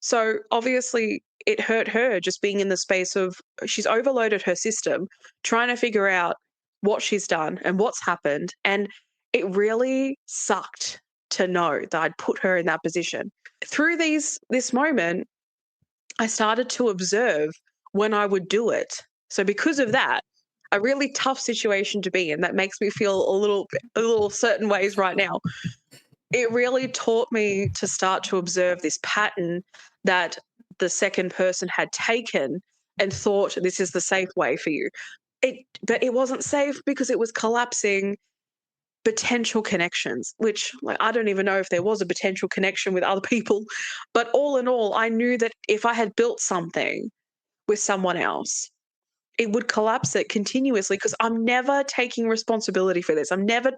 So obviously it hurt her just being in the space of she's overloaded her system, trying to figure out what she's done and what's happened. And it really sucked to know that I'd put her in that position. Through this moment, I started to observe when I would do it. So because of that, a really tough situation to be in that makes me feel a little certain ways right now. It really taught me to start to observe this pattern that the second person had taken and thought this is the safe way for you. But it wasn't safe because it was collapsing potential connections, which like I don't even know if there was a potential connection with other people. But all in all, I knew that if I had built something with someone else, it would collapse it continuously because I'm never taking responsibility for this. I'm never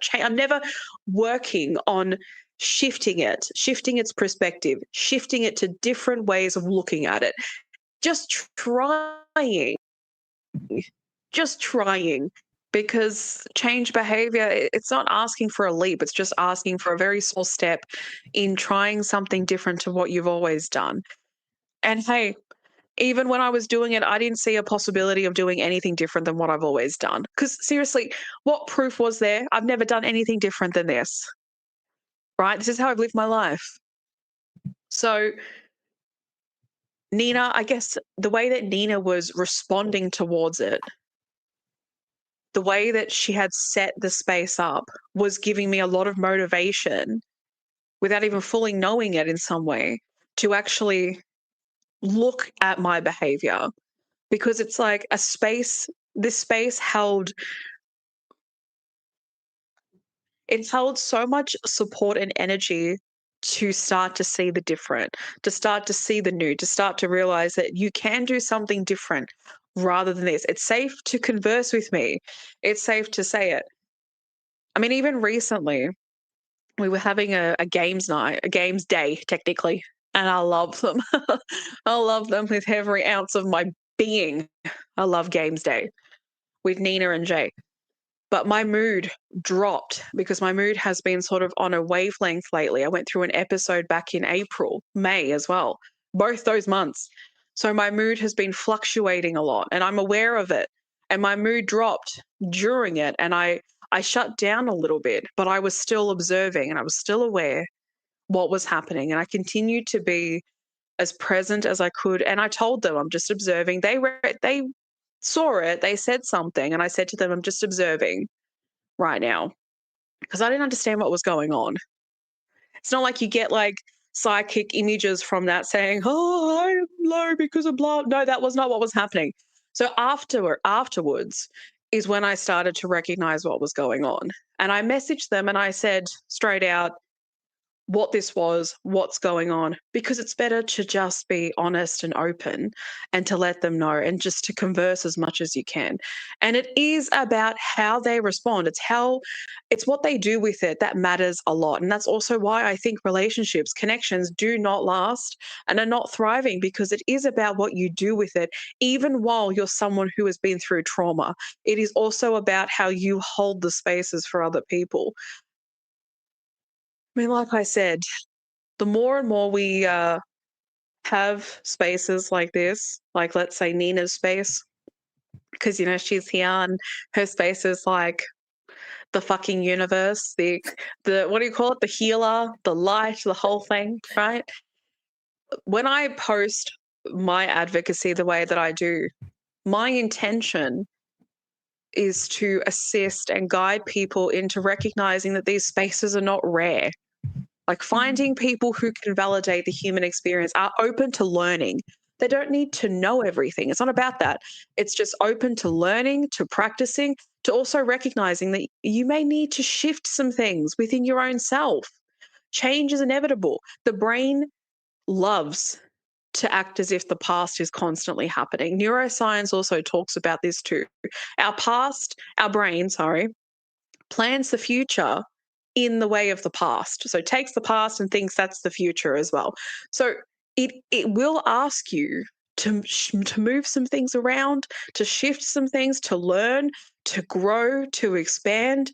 working on shifting its perspective, shifting it to different ways of looking at it. Just trying because change behavior, it's not asking for a leap. It's just asking for a very small step in trying something different to what you've always done. And hey, even when I was doing it, I didn't see a possibility of doing anything different than what I've always done. Because seriously, what proof was there? I've never done anything different than this, right? This is how I've lived my life. So Nina, I guess the way that Nina was responding towards it, the way that she had set the space up was giving me a lot of motivation without even fully knowing it in some way to actually look at my behavior, because it's like this space held so much support and energy to start to see the different, to start to see the new, to start to realize that you can do something different rather than this. It's safe to converse with me. It's safe to say it. I mean, even recently, we were having a games night, a games day, technically, and I love them. I love them with every ounce of my being. I love games day with Nina and Jay. But my mood dropped because my mood has been sort of on a wavelength lately. I went through an episode back in April, May as well, both those months. So my mood has been fluctuating a lot and I'm aware of it. And my mood dropped during it and I shut down a little bit, but I was still observing and I was still aware what was happening. And I continued to be as present as I could. And I told them, I'm just observing. They saw it, they said something, and I said to them, I'm just observing right now because I didn't understand what was going on. It's not like you get like psychic images from that saying, oh, I'm low because of blah. No, that was not what was happening. So afterwards is when I started to recognize what was going on. And I messaged them and I said straight out, what this was, what's going on, because it's better to just be honest and open and to let them know and just to converse as much as you can. And it is about how they respond. It's what they do with it that matters a lot. And that's also why I think relationships, connections do not last and are not thriving, because it is about what you do with it, even while you're someone who has been through trauma. It is also about how you hold the spaces for other people. I mean, like I said, the more and more we have spaces like this, like let's say Nina's space, because she's here and her space is like the fucking universe, the what do you call it? The healer, the light, the whole thing, right? When I post my advocacy the way that I do, my intention is to assist and guide people into recognizing that these spaces are not rare. Like finding people who can validate the human experience, are open to learning. They don't need to know everything. It's not about that. It's just open to learning, to practicing, to also recognizing that you may need to shift some things within your own self. Change is inevitable. The brain loves to act as if the past is constantly happening. Neuroscience also talks about this too. Our brain, plans the future in the way of the past. So it takes the past and thinks that's the future as well. So it will ask you to move some things around, to shift some things, to learn, to grow, to expand,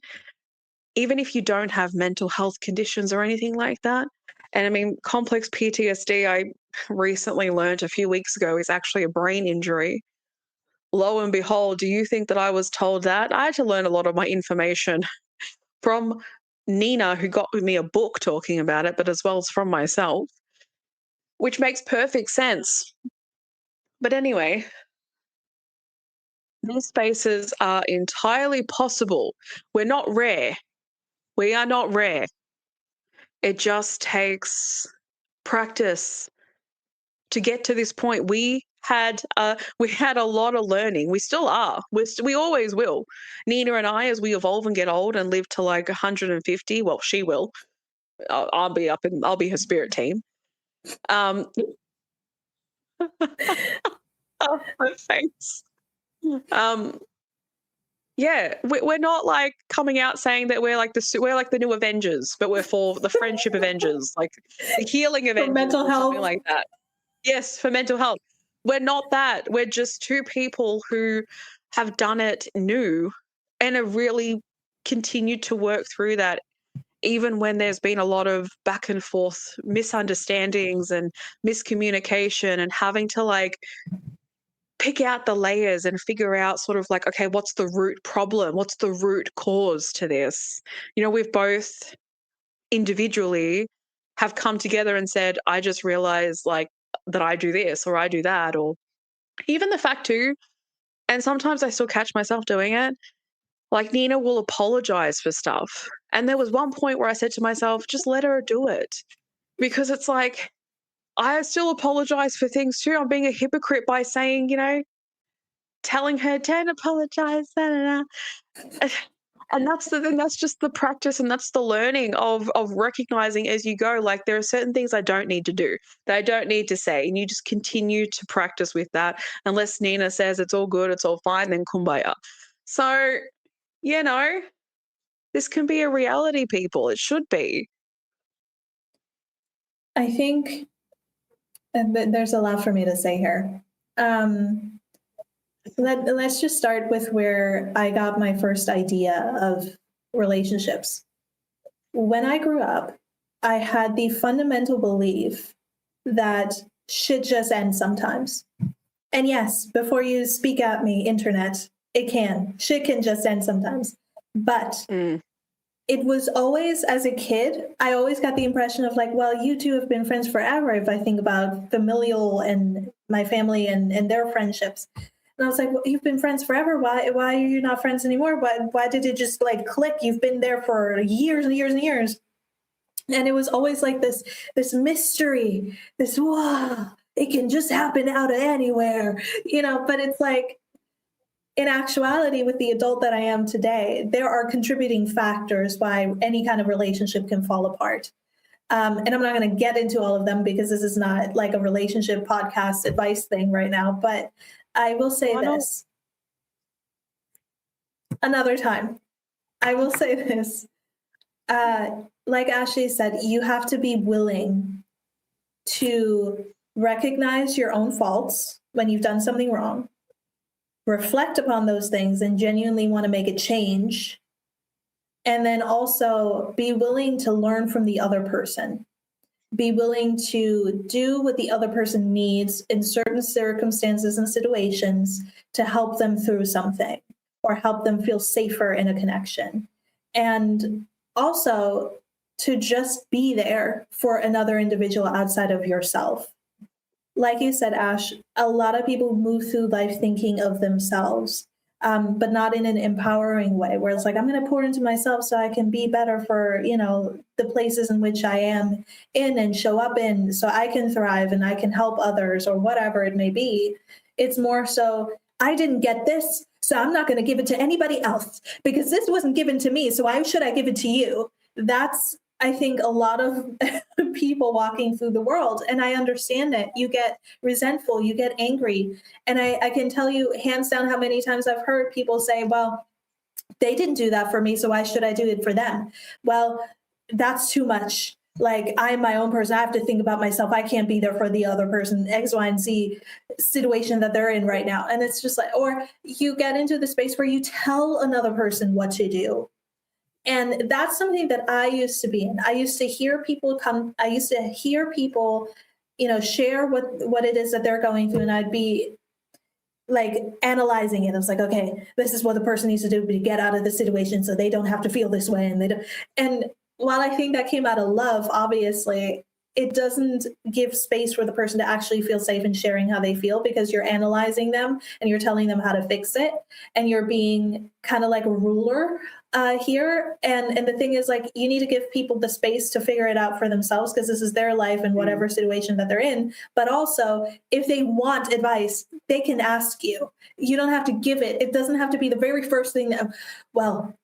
even if you don't have mental health conditions or anything like that. And I mean, complex PTSD, recently learned a few weeks ago is actually a brain injury. Lo and behold, do you think that I was told that? I had to learn a lot of my information from Nina, who got me a book talking about it, but as well as from myself, which makes perfect sense. But anyway, these spaces are entirely possible. We're not rare. We are not rare. It just takes practice to get to this point. We had a lot of learning. We still are. We always will. Nina and I, as we evolve and get old and live to like 150. Well, she will. I'll be her spirit team. Oh, my face. Yeah, we're not like coming out saying that we're like the new Avengers, but we're for the friendship Avengers, like the healing Avengers, For mental or something health. like that. Yes, for mental health. We're not that. We're just two people who have done it new and have really continued to work through that, even when there's been a lot of back and forth misunderstandings and miscommunication, and having to like pick out the layers and figure out sort of like, okay, what's the root problem? What's the root cause to this? We've both individually have come together and said, I just realized like that I do this or I do that, or even the fact too, and sometimes I still catch myself doing it. Like Nina will apologize for stuff. And there was one point where I said to myself, just let her do it. Because it's like, I still apologize for things too. I'm being a hypocrite by saying, telling her, don't apologize. Da, da, da. And that's the thing, that's just the practice, and that's the learning of recognizing as you go, like there are certain things I don't need to do, that I don't need to say, and you just continue to practice with that. Unless Nina says it's all good, it's all fine, then kumbaya. So, this can be a reality, people. It should be. I think there's a lot for me to say here. Let's just start with where I got my first idea of relationships. When I grew up, I had the fundamental belief that shit just ends sometimes. And yes, before you speak at me, internet, it can. Shit can just end sometimes. But it was always, as a kid, I always got the impression of like, well, you two have been friends forever. If I think about familial and my family and their friendships. And I was like, well, you've been friends forever. Why are you not friends anymore? Why did it just like click? You've been there for years and years and years. And it was always like this mystery, this, wow, it can just happen out of anywhere, but it's like, in actuality, with the adult that I am today, there are contributing factors why any kind of relationship can fall apart. And I'm not going to get into all of them because this is not like a relationship podcast advice thing right now, but I will say this another time. I will say this. Like Ashley said, you have to be willing to recognize your own faults when you've done something wrong, reflect upon those things and genuinely want to make a change, and then also be willing to learn from the other person. Be willing to do what the other person needs in certain circumstances and situations to help them through something or help them feel safer in a connection. And also to just be there for another individual outside of yourself. Like you said, Ash, a lot of people move through life thinking of themselves, but not in an empowering way, where it's like, I'm going to pour into myself so I can be better for, the places in which I am in and show up in, so I can thrive and I can help others or whatever it may be. It's more so, I didn't get this, so I'm not going to give it to anybody else because this wasn't given to me. So why should I give it to you? That's, I think, a lot of people walking through the world. And I understand it. You get resentful, you get angry. And I can tell you hands down how many times I've heard people say, well, they didn't do that for me, so why should I do it for them? Well, that's too much. Like, I'm my own person. I have to think about myself. I can't be there for the other person, X, Y, and Z situation that they're in right now. And it's just like, or you get into the space where you tell another person what to do. And that's something that I used to be in. I used to hear people share what it is that they're going through. And I'd be like analyzing it. I was like, okay, this is what the person needs to do to get out of the situation so they don't have to feel this way. And while I think that came out of love, obviously, it doesn't give space for the person to actually feel safe in sharing how they feel, because you're analyzing them and you're telling them how to fix it. And you're being kind of like a ruler here. And the thing is, like, you need to give people the space to figure it out for themselves, because this is their life and whatever situation that they're in. But also, if they want advice, they can ask you. You don't have to give it. It doesn't have to be the very first thing that, well,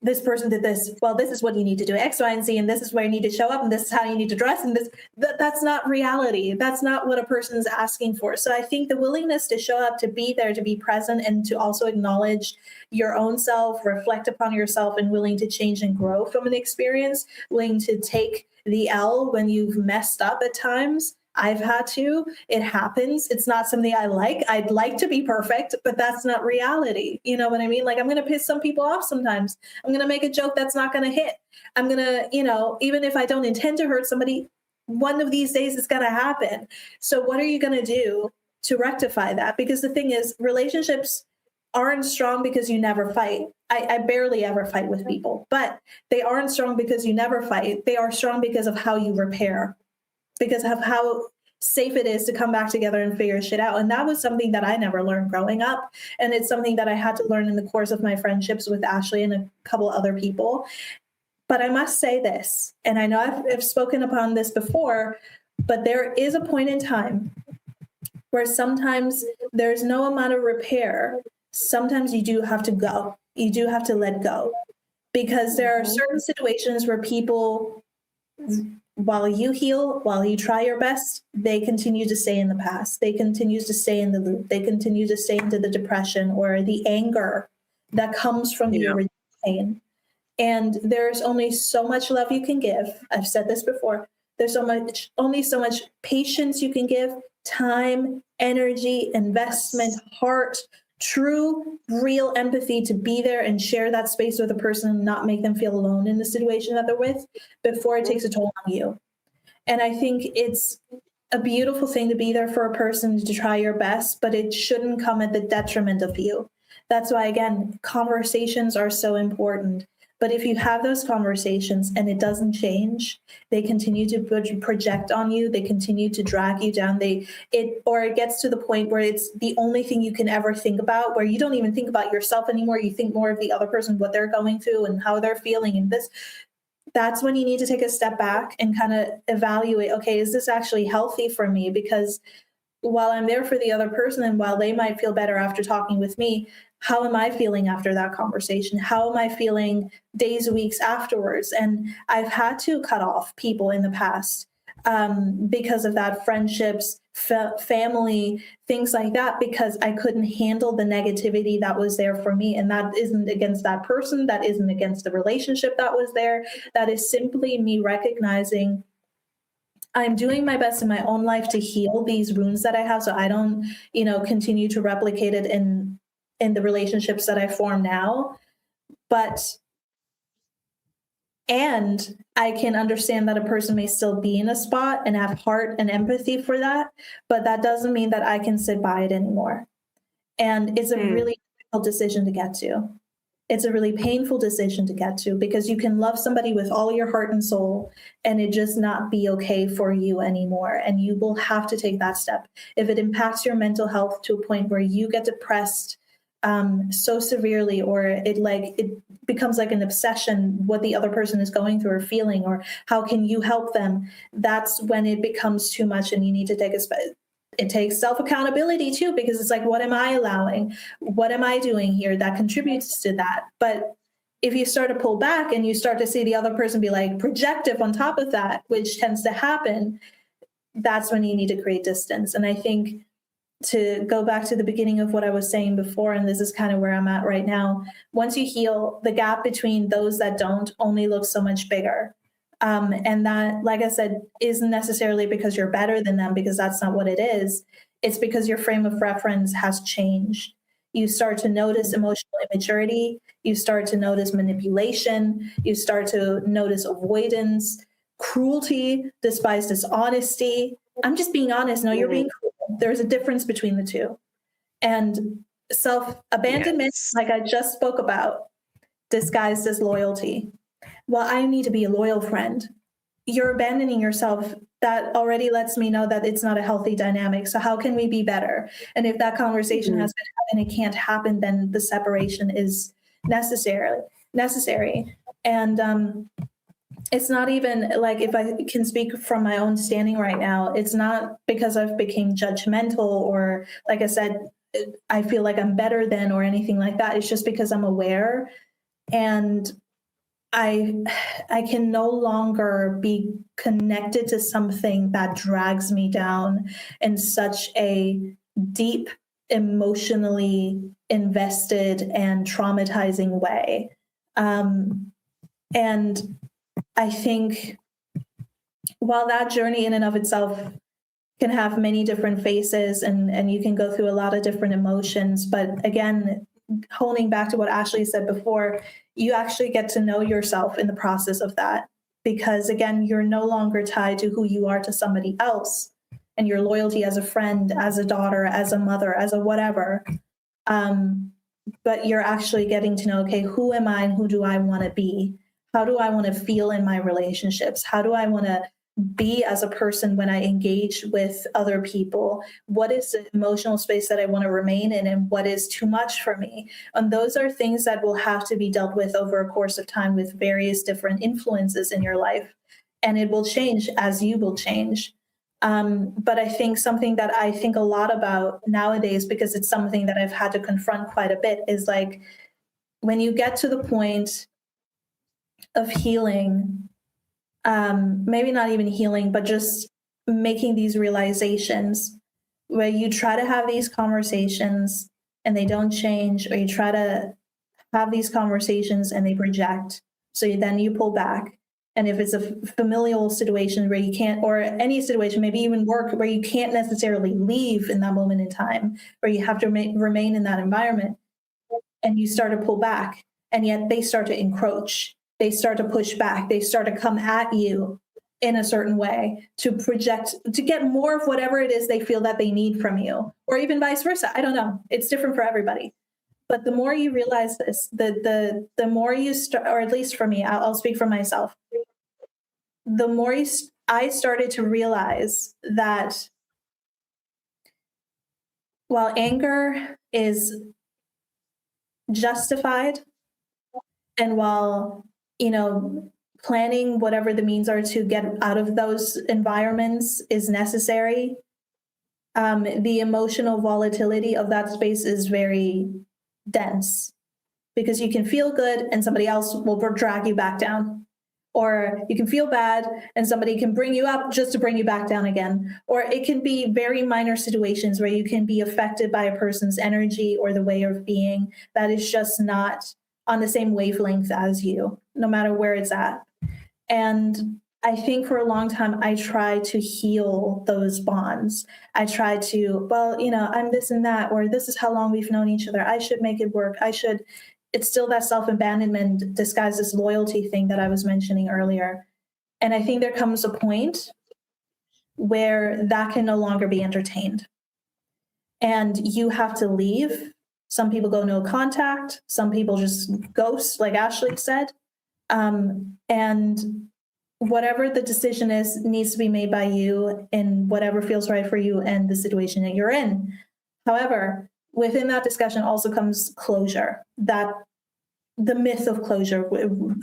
this person did this. Well, this is what you need to do, X, Y, and Z, and this is where you need to show up, and this is how you need to dress, and that's not reality. That's not what a person is asking for. So I think the willingness to show up, to be there, to be present, and to also acknowledge your own self, reflect upon yourself, and willing to change and grow from an experience, willing to take the L when you've messed up at times. I've had to. It happens. It's not something I like. I'd like to be perfect, but that's not reality. You know what I mean? Like, I'm going to piss some people off sometimes. I'm going to make a joke that's not going to hit. I'm going to, even if I don't intend to hurt somebody, one of these days it's going to happen. So what are you going to do to rectify that? Because the thing is, relationships aren't strong because you never fight. I barely ever fight with people, but they aren't strong because you never fight. They are strong because of how you repair, because of how safe it is to come back together and figure shit out. And that was something that I never learned growing up. And it's something that I had to learn in the course of my friendships with Ashley and a couple other people. But I must say this, and I know I've spoken upon this before, but there is a point in time where sometimes there's no amount of repair. Sometimes you do have to go. You do have to let go, because there are certain situations where people, while you heal, while you try your best, they continue to stay in the past. They continue to stay in the loop. They continue to stay into the depression or the anger that comes from the original pain. And there's only so much love you can give. I've said this before. There's only so much patience you can give, time, energy, investment, heart, true, real empathy to be there and share that space with a person and not make them feel alone in the situation that they're with before it takes a toll on you. And I think it's a beautiful thing to be there for a person, to try your best, but it shouldn't come at the detriment of you. That's why, again, conversations are so important. But if you have those conversations and it doesn't change, they continue to project on you, they continue to drag you down, it gets to the point where it's the only thing you can ever think about, where you don't even think about yourself anymore. You think more of the other person, what they're going through and how they're feeling. And that's when you need to take a step back and kind of evaluate, okay, is this actually healthy for me? Because while I'm there for the other person and while they might feel better after talking with me, how am I feeling after that conversation? How am I feeling days, weeks afterwards? And I've had to cut off people in the past because of that, friendships, family, things like that, because I couldn't handle the negativity that was there for me. And that isn't against that person. That isn't against the relationship that was there. That is simply me recognizing I'm doing my best in my own life to heal these wounds that I have, so I don't, continue to replicate it in the relationships that I form now. And I can understand that a person may still be in a spot and have heart and empathy for that, but that doesn't mean that I can sit by it anymore. And it's a really difficult decision to get to. It's a really painful decision to get to, because you can love somebody with all your heart and soul and it just not be okay for you anymore. And you will have to take that step. If it impacts your mental health to a point where you get depressed so severely, or it becomes like an obsession, what the other person is going through or feeling, or how can you help them, that's when it becomes too much and you need to take it takes self-accountability too, because it's like, what am I allowing? What am I doing here that contributes to that? But if you start to pull back and you start to see the other person be like projective on top of that, which tends to happen, that's when you need to create distance. And I think, to go back to the beginning of what I was saying before, and this is kind of where I'm at right now, once you heal, the gap between those that don't only looks so much bigger. And that, like I said, isn't necessarily because you're better than them, because that's not what it is. It's because your frame of reference has changed. You start to notice emotional immaturity. You start to notice manipulation. You start to notice avoidance, cruelty, despise dishonesty, I'm just being honest. No, you're being cruel. There's a difference between the two. And self-abandonment, Yes. like I just spoke about, disguised as loyalty. Well, I need to be a loyal friend. You're abandoning yourself. That already lets me know that it's not a healthy dynamic. So how can we be better? And if that conversation has been had and it can't happen, then the separation is necessary. And it's not even like, if I can speak from my own standing right now, it's not because I've become judgmental or, like I said, I feel like I'm better than or anything like that. It's just because I'm aware, and I can no longer be connected to something that drags me down in such a deep, emotionally invested and traumatizing way. And I think while that journey in and of itself can have many different faces, and you can go through a lot of different emotions, but again, honing back to what Ashley said before, you actually get to know yourself in the process of that, because again, you're no longer tied to who you are to somebody else and your loyalty as a friend, as a daughter, as a mother, as a whatever. But you're actually getting to know, okay, who am I and who do I want to be? How do I want to feel in my relationships? How do I want to be as a person when I engage with other people? What is the emotional space that I want to remain in, and what is too much for me? And those are things that will have to be dealt with over a course of time with various different influences in your life. And it will change as you will change. But I think something that I think a lot about nowadays, because it's something that I've had to confront quite a bit, is like, when you get to the point of healing, maybe not even healing, but just making these realizations where you try to have these conversations and they don't change, or you try to have these conversations and they project. So then you pull back. And if it's a familial situation where you can't, or any situation, maybe even work, where you can't necessarily leave in that moment in time, where you have to remain in that environment, and you start to pull back, and yet they start to encroach. They start to push back. They start to come at you in a certain way to project, to get more of whatever it is they feel that they need from you, or even vice versa. I don't know. It's different for everybody. But the more you realize this, the more you start, or at least for me, I'll speak for myself. The more I started to realize that while anger is justified, and while, planning whatever the means are to get out of those environments is necessary, the emotional volatility of that space is very dense, because you can feel good and somebody else will drag you back down. Or you can feel bad and somebody can bring you up just to bring you back down again. Or it can be very minor situations where you can be affected by a person's energy or the way of being that is just not on the same wavelength as you, no matter where it's at. And I think for a long time, I tried to heal those bonds. I tried to, I'm this and that, or this is how long we've known each other. I should make it work. It's still that self-abandonment disguised as loyalty thing that I was mentioning earlier. And I think there comes a point where that can no longer be entertained. And you have to leave. Some people go no contact. Some people just ghost, like Ashley said. And whatever the decision is needs to be made by you in whatever feels right for you and the situation that you're in. However, within that discussion also comes closure, that the myth of closure,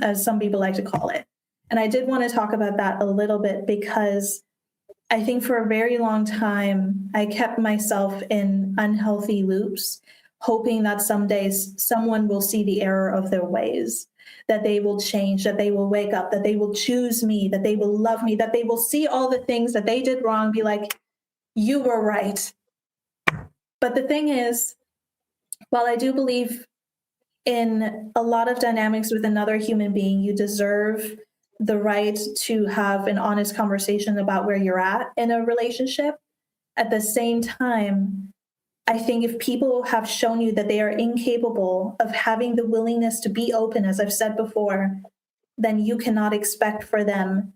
as some people like to call it. And I did want to talk about that a little bit, because I think for a very long time, I kept myself in unhealthy loops, hoping that someday someone will see the error of their ways, that they will change, that they will wake up, that they will choose me, that they will love me, that they will see all the things that they did wrong, be like, you were right. But the thing is, while I do believe in a lot of dynamics with another human being, you deserve the right to have an honest conversation about where you're at in a relationship. At the same time, I think if people have shown you that they are incapable of having the willingness to be open, as I've said before, then you cannot expect for them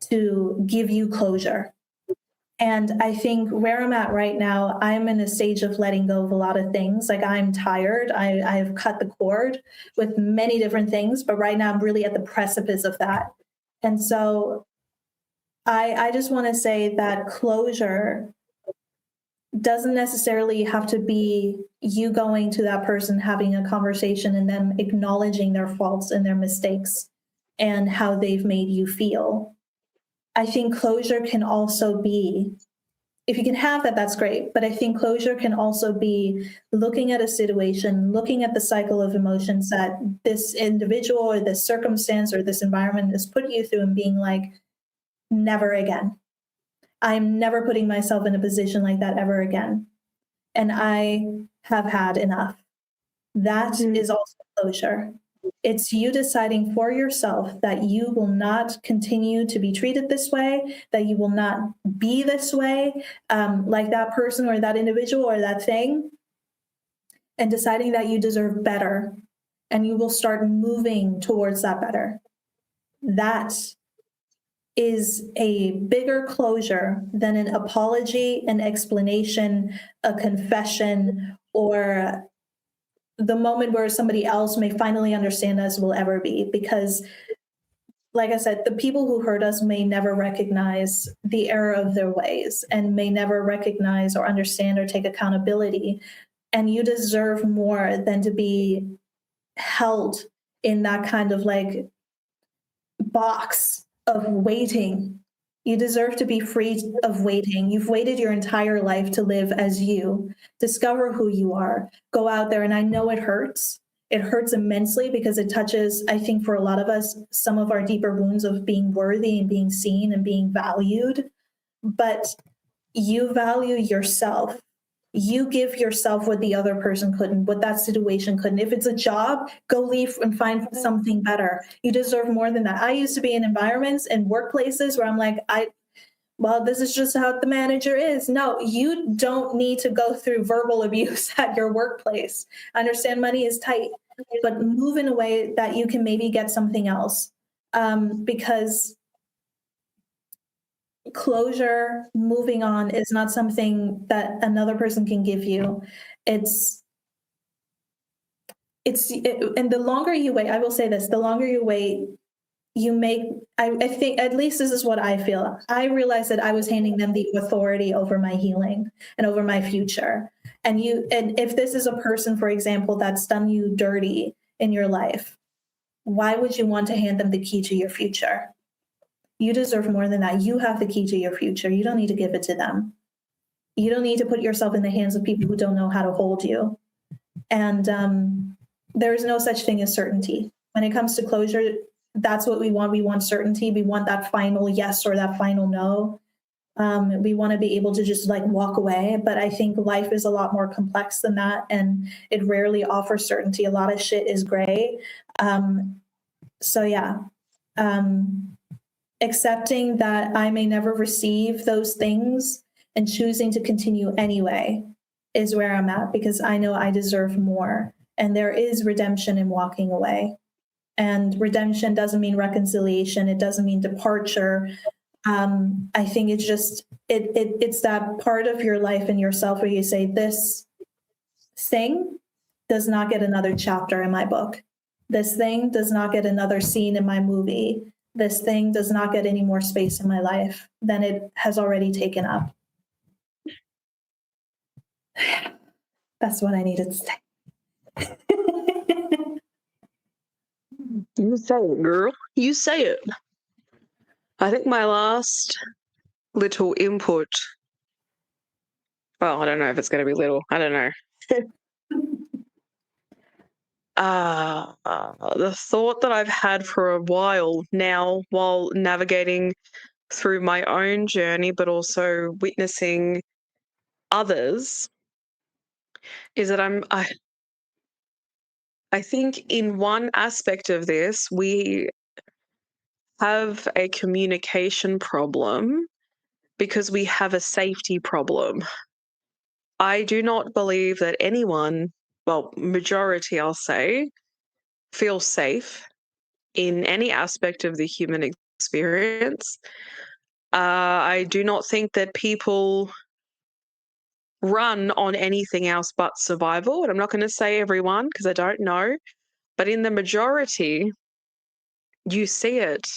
to give you closure. And I think where I'm at right now, I'm in a stage of letting go of a lot of things. Like I'm tired. I've cut the cord with many different things, but right now I'm really at the precipice of that. And so I just want to say that closure doesn't necessarily have to be you going to that person, having a conversation, and them acknowledging their faults and their mistakes and how they've made you feel. I think closure can also be, if you can have that, that's great. But I think closure can also be looking at a situation, looking at the cycle of emotions that this individual or this circumstance or this environment has put you through, and being like, never again. I'm never putting myself in a position like that ever again. And I have had enough. That is also closure. It's you deciding for yourself that you will not continue to be treated this way, that you will not be this way, like that person or that individual or that thing, and deciding that you deserve better, and you will start moving towards that better. That is a bigger closure than an apology, an explanation, a confession, or the moment where somebody else may finally understand us will ever be. Because, like I said, the people who hurt us may never recognize the error of their ways, and may never recognize or understand or take accountability. And you deserve more than to be held in that kind of like box of waiting. You deserve to be free of waiting. You've waited your entire life to live as you, discover who you are, go out there. And I know it hurts. It hurts immensely because it touches, I think, for a lot of us, some of our deeper wounds of being worthy and being seen and being valued. But you value yourself. You give yourself what the other person couldn't, what that situation couldn't. If it's a job, go leave and find something better. You deserve more than that. I used to be in environments and workplaces where I'm like, well, this is just how the manager is. No, you don't need to go through verbal abuse at your workplace. I understand money is tight, but move in a way that you can maybe get something else. Because closure, moving on, is not something that another person can give you. And the longer you wait, I will say this, the longer you wait, I think, at least this is what I feel. I realized that I was handing them the authority over my healing and over my future. And if this is a person, for example, that's done you dirty in your life, why would you want to hand them the key to your future? You deserve more than that. You have the key to your future. You don't need to give it to them. You don't need to put yourself in the hands of people who don't know how to hold you. And there is no such thing as certainty. When it comes to closure, that's what we want. We want certainty. We want that final yes or that final no. We want to be able to just like walk away. But I think life is a lot more complex than that. And it rarely offers certainty. A lot of shit is gray. So yeah. Accepting that I may never receive those things and choosing to continue anyway is where I'm at, because I know I deserve more. And there is redemption in walking away. And redemption doesn't mean reconciliation. It doesn't mean departure. I think it's just, it's that part of your life and yourself where you say, this thing does not get another chapter in my book. This thing does not get another scene in my movie. This thing does not get any more space in my life than it has already taken up. That's what I needed to say. You say it, girl. You say it. I think my last little input, well, I don't know if it's going to be little. I don't know. The thought that I've had for a while now while navigating through my own journey, but also witnessing others, is that I think in one aspect of this, we have a communication problem because we have a safety problem. I do not believe that anyone, well, majority, I'll say, feels safe in any aspect of the human experience. I do not think that people run on anything else but survival. And I'm not going to say everyone because I don't know, but in the majority, you see it.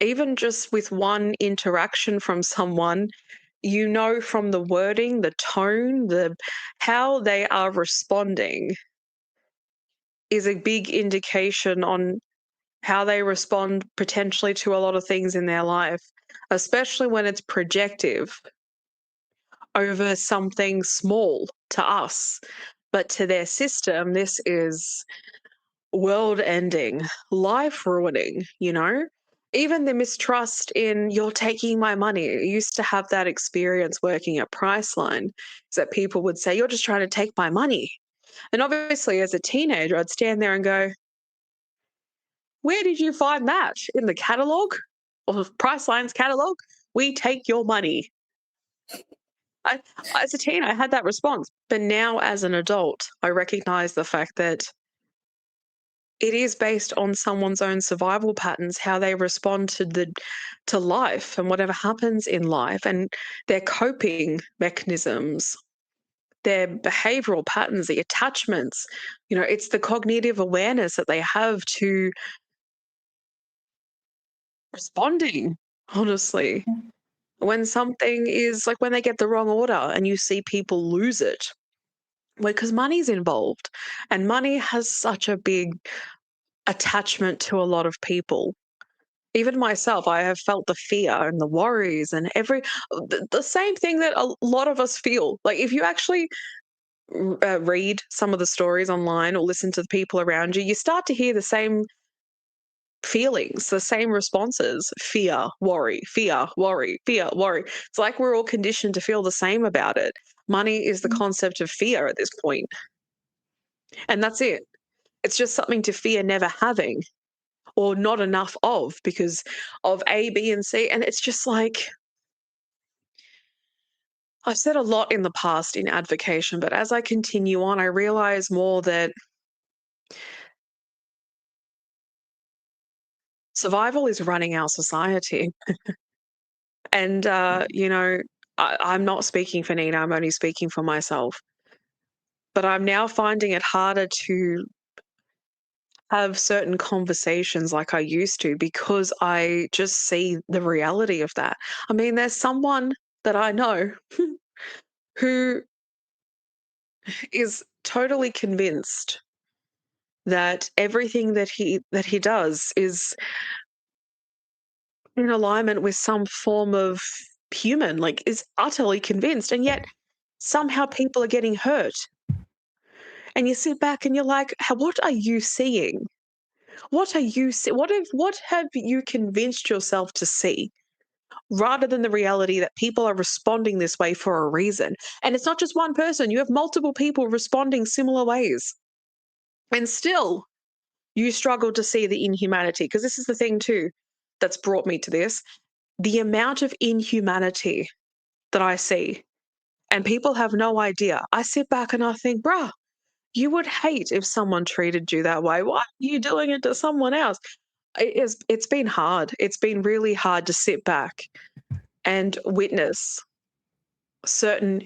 Even just with one interaction from someone, you know from the wording, the tone, how they are responding is a big indication on how they respond potentially to a lot of things in their life, especially when it's projective over something small to us. But to their system, this is world ending, life ruining, Even the mistrust in you're taking my money. I used to have that experience working at Priceline, is that people would say, you're just trying to take my money. And obviously, as a teenager, I'd stand there and go, where did you find that? In the catalogue or Priceline's catalogue? We take your money. As a teen, I had that response. But now, as an adult, I recognize the fact that it is based on someone's own survival patterns, how they respond to life and whatever happens in life, and their coping mechanisms, their behavioral patterns, the attachments. It's the cognitive awareness that they have to responding, honestly. When something is like when they get the wrong order and you see people lose it, because money's involved and money has such a big attachment to a lot of people. Even myself, I have felt the fear and the worries and the same thing that a lot of us feel. Like if you actually read some of the stories online or listen to the people around you, you start to hear the same feelings, the same responses: fear, worry, fear, worry, fear, worry. It's like we're all conditioned to feel the same about it. Money is the concept of fear at this point. And that's it. It's just something to fear never having or not enough of because of A, B, and C. And it's just like, I've said a lot in the past in advocation, but as I continue on, I realize more that survival is running our society. And, I'm not speaking for Nina, I'm only speaking for myself. But I'm now finding it harder to have certain conversations like I used to because I just see the reality of that. I mean, there's someone that I know who is totally convinced that everything that he does is in alignment with some form of human, like is utterly convinced, and yet somehow people are getting hurt. And you sit back and you're like, what are you seeing? What are you what have you convinced yourself to see? Rather than the reality that people are responding this way for a reason. And it's not just one person, you have multiple people responding similar ways. And still, you struggle to see the inhumanity, because this is the thing too that's brought me to this. The amount of inhumanity that I see, and people have no idea. I sit back and I think, bruh, you would hate if someone treated you that way. Why are you doing it to someone else? It's been hard. It's been really hard to sit back and witness certain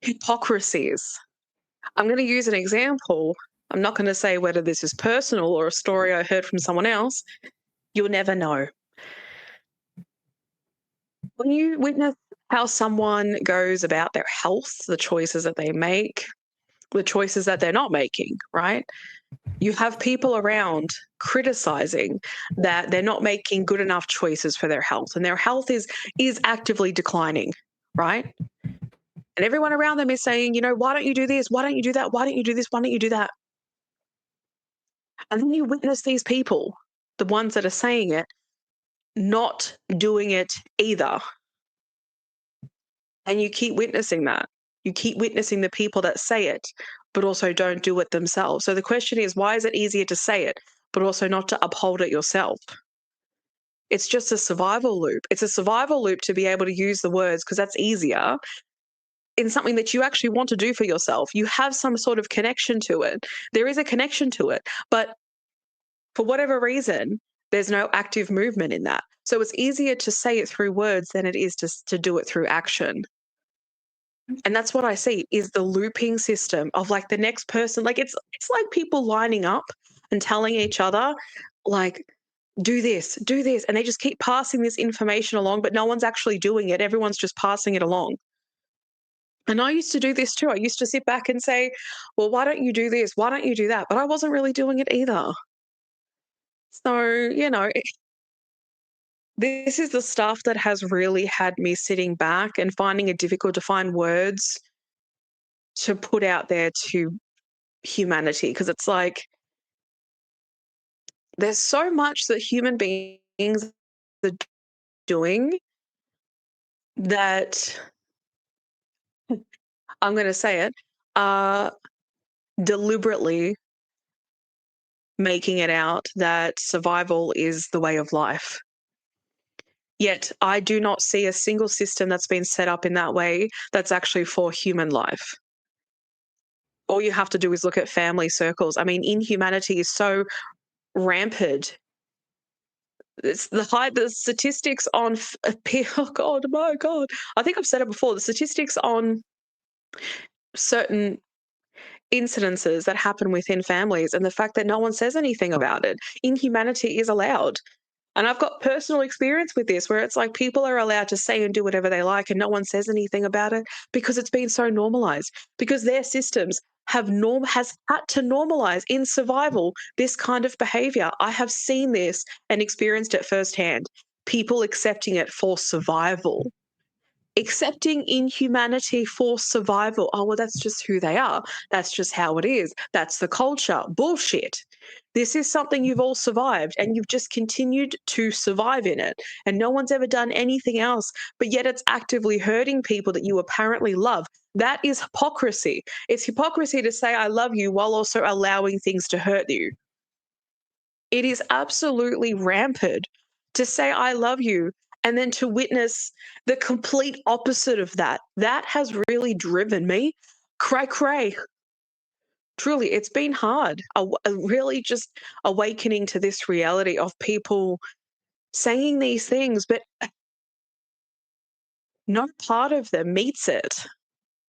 hypocrisies. I'm going to use an example. I'm not going to say whether this is personal or a story I heard from someone else. You'll never know. When you witness how someone goes about their health, the choices that they make, the choices that they're not making, right? You have people around criticizing that they're not making good enough choices for their health, and their health is actively declining, right? And everyone around them is saying, why don't you do this? Why don't you do that? Why don't you do this? Why don't you do that? And then you witness these people, the ones that are saying it, not doing it either. And you keep witnessing that. You keep witnessing the people that say it, but also don't do it themselves. So the question is, why is it easier to say it, but also not to uphold it yourself? It's just a survival loop. It's a survival loop to be able to use the words because that's easier in something that you actually want to do for yourself. You have some sort of connection to it. There is a connection to it. But for whatever reason, There's no active movement in that. So it's easier to say it through words than it is to do it through action. And that's what I see is the looping system of like the next person. Like it's like people lining up and telling each other, like, do this, and they just keep passing this information along, but no one's actually doing it. Everyone's just passing it along. And I used to do this too. I used to sit back and say, well, why don't you do this? Why don't you do that? But I wasn't really doing it either. So, this is the stuff that has really had me sitting back and finding it difficult to find words to put out there to humanity. Because it's like, there's so much that human beings are doing that, I'm going to say it, are deliberately making it out that survival is the way of life. Yet I do not see a single system that's been set up in that way that's actually for human life. All you have to do is look at family circles. I mean, inhumanity is so rampant. It's the statistics on oh God, my God. I think I've said it before. The statistics on certain incidences that happen within families and the fact that no one says anything about it. Inhumanity is allowed. And I've got personal experience with this where it's like people are allowed to say and do whatever they like and no one says anything about it because it's been so normalized, because their systems has had to normalize in survival this kind of behavior. I have seen this and experienced it firsthand. People accepting it for survival. Accepting inhumanity for survival. Oh, well, that's just who they are. That's just how it is. That's the culture. Bullshit. This is something you've all survived and you've just continued to survive in it. And no one's ever done anything else, but yet it's actively hurting people that you apparently love. That is hypocrisy. It's hypocrisy to say, I love you while also allowing things to hurt you. It is absolutely rampant to say, I love you, and then to witness the complete opposite of that. That has really driven me cray. Truly, it's been hard. Really just awakening to this reality of people saying these things, but no part of them meets it,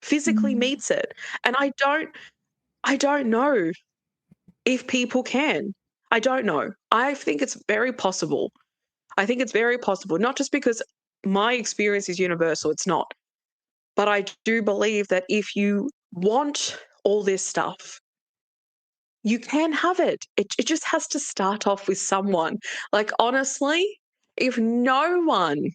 physically meets it. And I don't know if people can. I don't know. I think it's very possible. Not just because my experience is universal, it's not. But I do believe that if you want all this stuff, you can have it. It just has to start off with someone. Like, honestly, if no one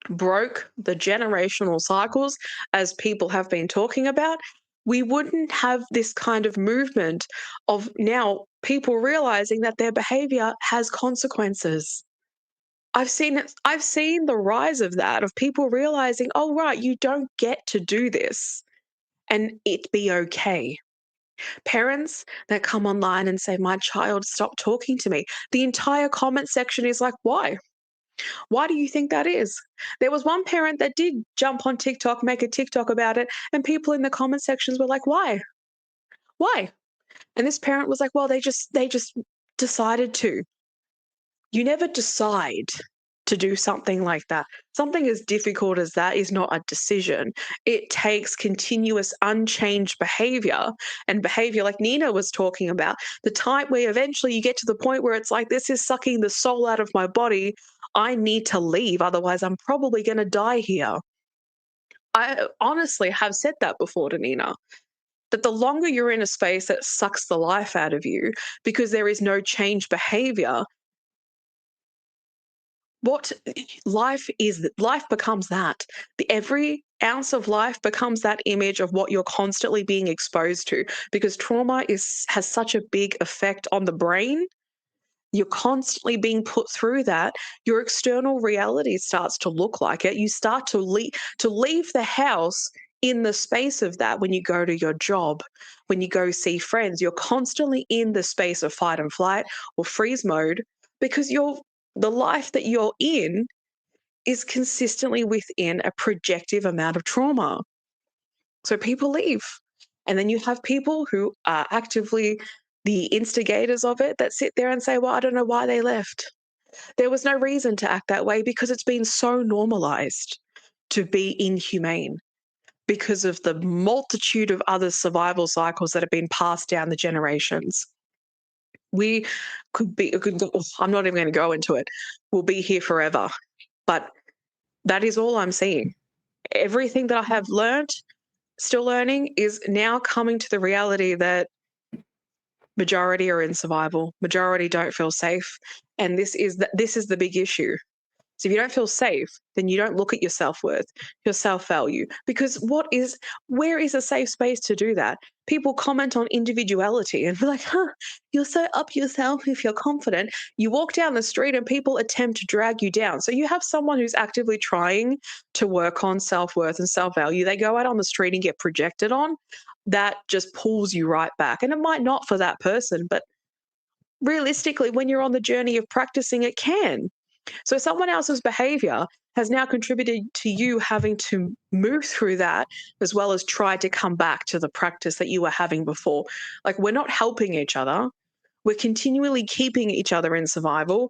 broke the generational cycles, as people have been talking about, we wouldn't have this kind of movement of now people realizing that their behavior has consequences. I've seen it. I've seen the rise of that, of people realizing, oh, right, you don't get to do this and it be okay. Parents that come online and say, my child stopped talking to me. The entire comment section is like, why? Why do you think that is? There was one parent that did jump on TikTok, make a TikTok about it, and people in the comment sections were like, why? Why? And this parent was like, well, they just decided to. You never decide to do something like that. Something as difficult as that is not a decision. It takes continuous unchanged behavior, and behavior like Nina was talking about, the type where eventually you get to the point where it's like, this is sucking the soul out of my body. I need to leave. Otherwise, I'm probably going to die here. I honestly have said that before to Nina, that the longer you're in a space that sucks the life out of you because there is no change behavior, what life becomes that. Every ounce of life becomes that image of what you're constantly being exposed to, because trauma has such a big effect on the brain. You're constantly being put through that. Your external reality starts to look like it. You start to leave the house in the space of that. When you go to your job, when you go see friends, you're constantly in the space of fight and flight or freeze mode, because the life that you're in is consistently within a projective amount of trauma. So people leave. And then you have people who are actively the instigators of it that sit there and say, well, I don't know why they left. There was no reason to act that way because it's been so normalized to be inhumane because of the multitude of other survival cycles that have been passed down the generations. We I'm not even going to go into it. We'll be here forever. But that is all I'm seeing. Everything that I have learned, still learning, is now coming to the reality that majority are in survival. Majority don't feel safe. And this is the big issue. So if you don't feel safe, then you don't look at your self-worth, your self-value, because where is a safe space to do that? People comment on individuality and be like, you're so up yourself if you're confident. You walk down the street and people attempt to drag you down. So you have someone who's actively trying to work on self-worth and self-value. They go out on the street and get projected on. That just pulls you right back. And it might not for that person, but realistically, when you're on the journey of practicing, it can. So someone else's behavior has now contributed to you having to move through that as well as try to come back to the practice that you were having before. Like, we're not helping each other. We're continually keeping each other in survival.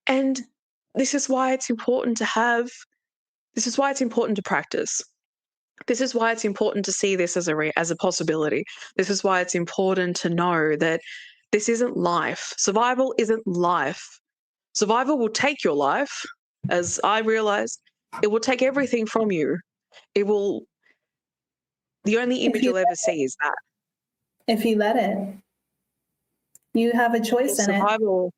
And this is why it's important to practice. This is why it's important to see this as a possibility. This is why it's important to know that this isn't life. Survival isn't life. Survival will take your life, as I realized. It will take everything from you. The only image you'll ever see is that. If you let it. You have a choice in it.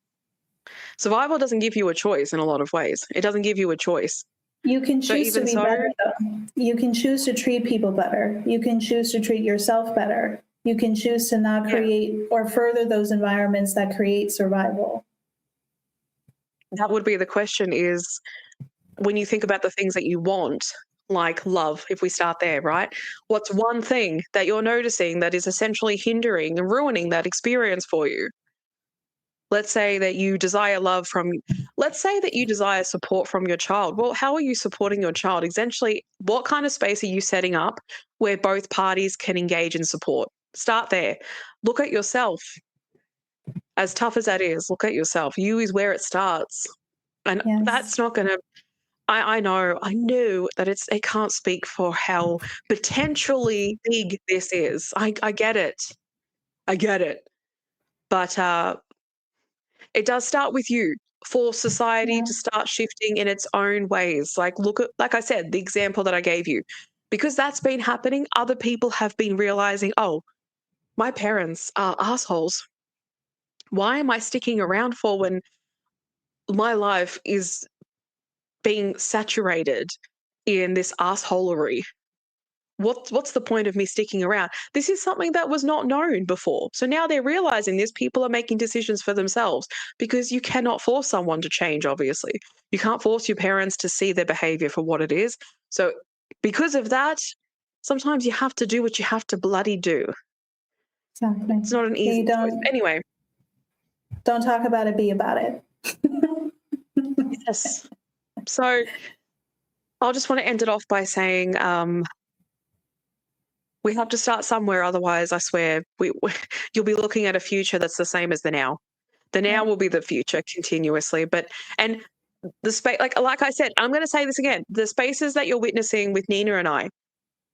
Survival doesn't give you a choice in a lot of ways. It doesn't give you a choice. You can choose to be better, though. You can choose to treat people better. You can choose to treat yourself better. You can choose to not create or further those environments that create survival. That would be the question, is when you think about the things that you want, like love, if we start there, right? What's one thing that you're noticing that is essentially hindering and ruining that experience for you? Let's say that you desire let's say that you desire support from your child. Well, how are you supporting your child? Essentially, what kind of space are you setting up where both parties can engage in support? Start there. Look at yourself. As tough as that is, look at yourself. You is where it starts. And that's not going to, I knew that it can't speak for how potentially big this is. I get it. But it does start with you for society to start shifting in its own ways. Like, look at, like I said, the example that I gave you. Because that's been happening, other people have been realizing, oh, my parents are assholes. Why am I sticking around for when my life is being saturated in this assholery? What's the point of me sticking around? This is something that was not known before. So now they're realizing this. People are making decisions for themselves because you cannot force someone to change, obviously. You can't force your parents to see their behavior for what it is. So because of that, sometimes you have to do what you have to bloody do. Exactly. It's not an easy choice. Anyway. Don't talk about it, be about it. Yes. So I'll just want to end it off by saying we have to start somewhere. Otherwise, I swear, you'll be looking at a future that's the same as the now. The now will be the future continuously. And the space, like I said, I'm going to say this again, the spaces that you're witnessing with Nina and I,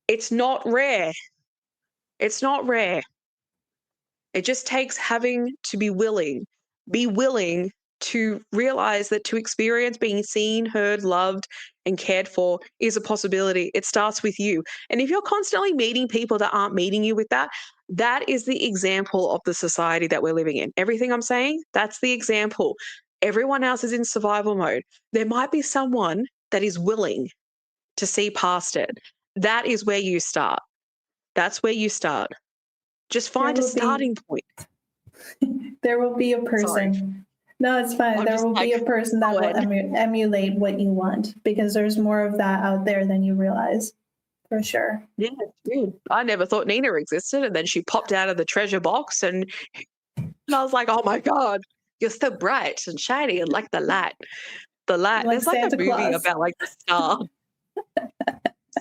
it's not rare. It's not rare. It just takes having to be willing to realize that to experience being seen, heard, loved, and cared for is a possibility. It starts with you. And if you're constantly meeting people that aren't meeting you with that, that is the example of the society that we're living in. Everything I'm saying, that's the example. Everyone else is in survival mode. There might be someone that is willing to see past it. That is where you start. That's where you start. Just find a starting point. There will be a person. Sorry. No, it's fine. There will be a person that will emulate what you want, because there's more of that out there than you realize, for sure. Yeah, dude. I never thought Nina existed, and then she popped out of the treasure box, and I was like, oh my God, you're so bright and shiny and like the light. The light. Like, there's like Santa a movie Claus. About like the star.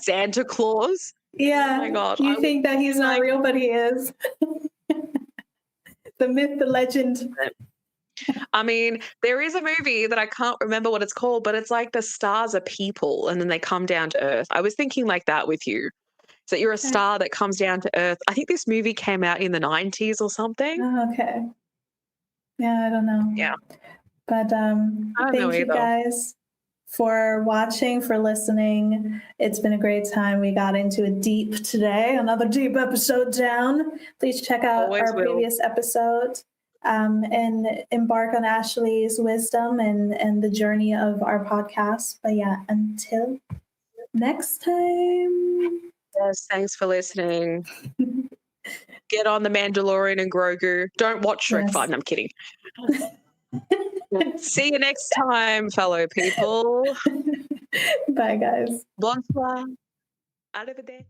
Santa Claus. Yeah. Oh my God. You think that he's not real, but he is. The myth, the legend. I mean, there is a movie that I can't remember what it's called, but it's like the stars are people and then they come down to Earth. I was thinking like that with you. So you're a star that comes down to Earth. I think this movie came out in the 90s or something. Oh, okay. Yeah, I don't know. Yeah. But I don't know thank you either. guys for watching, for listening. It's been a great time. We got into it deep today, another deep episode down. Please check out Always our will. previous episode and embark on Ashley's wisdom and the journey of our podcast. But yeah, until next time. Yes, thanks for listening. Get on The Mandalorian and Grogu. Don't watch Shrek Yes. 5. No, I'm kidding. See you next time, fellow people. Bye, guys. Bonsoir. Arrivederci.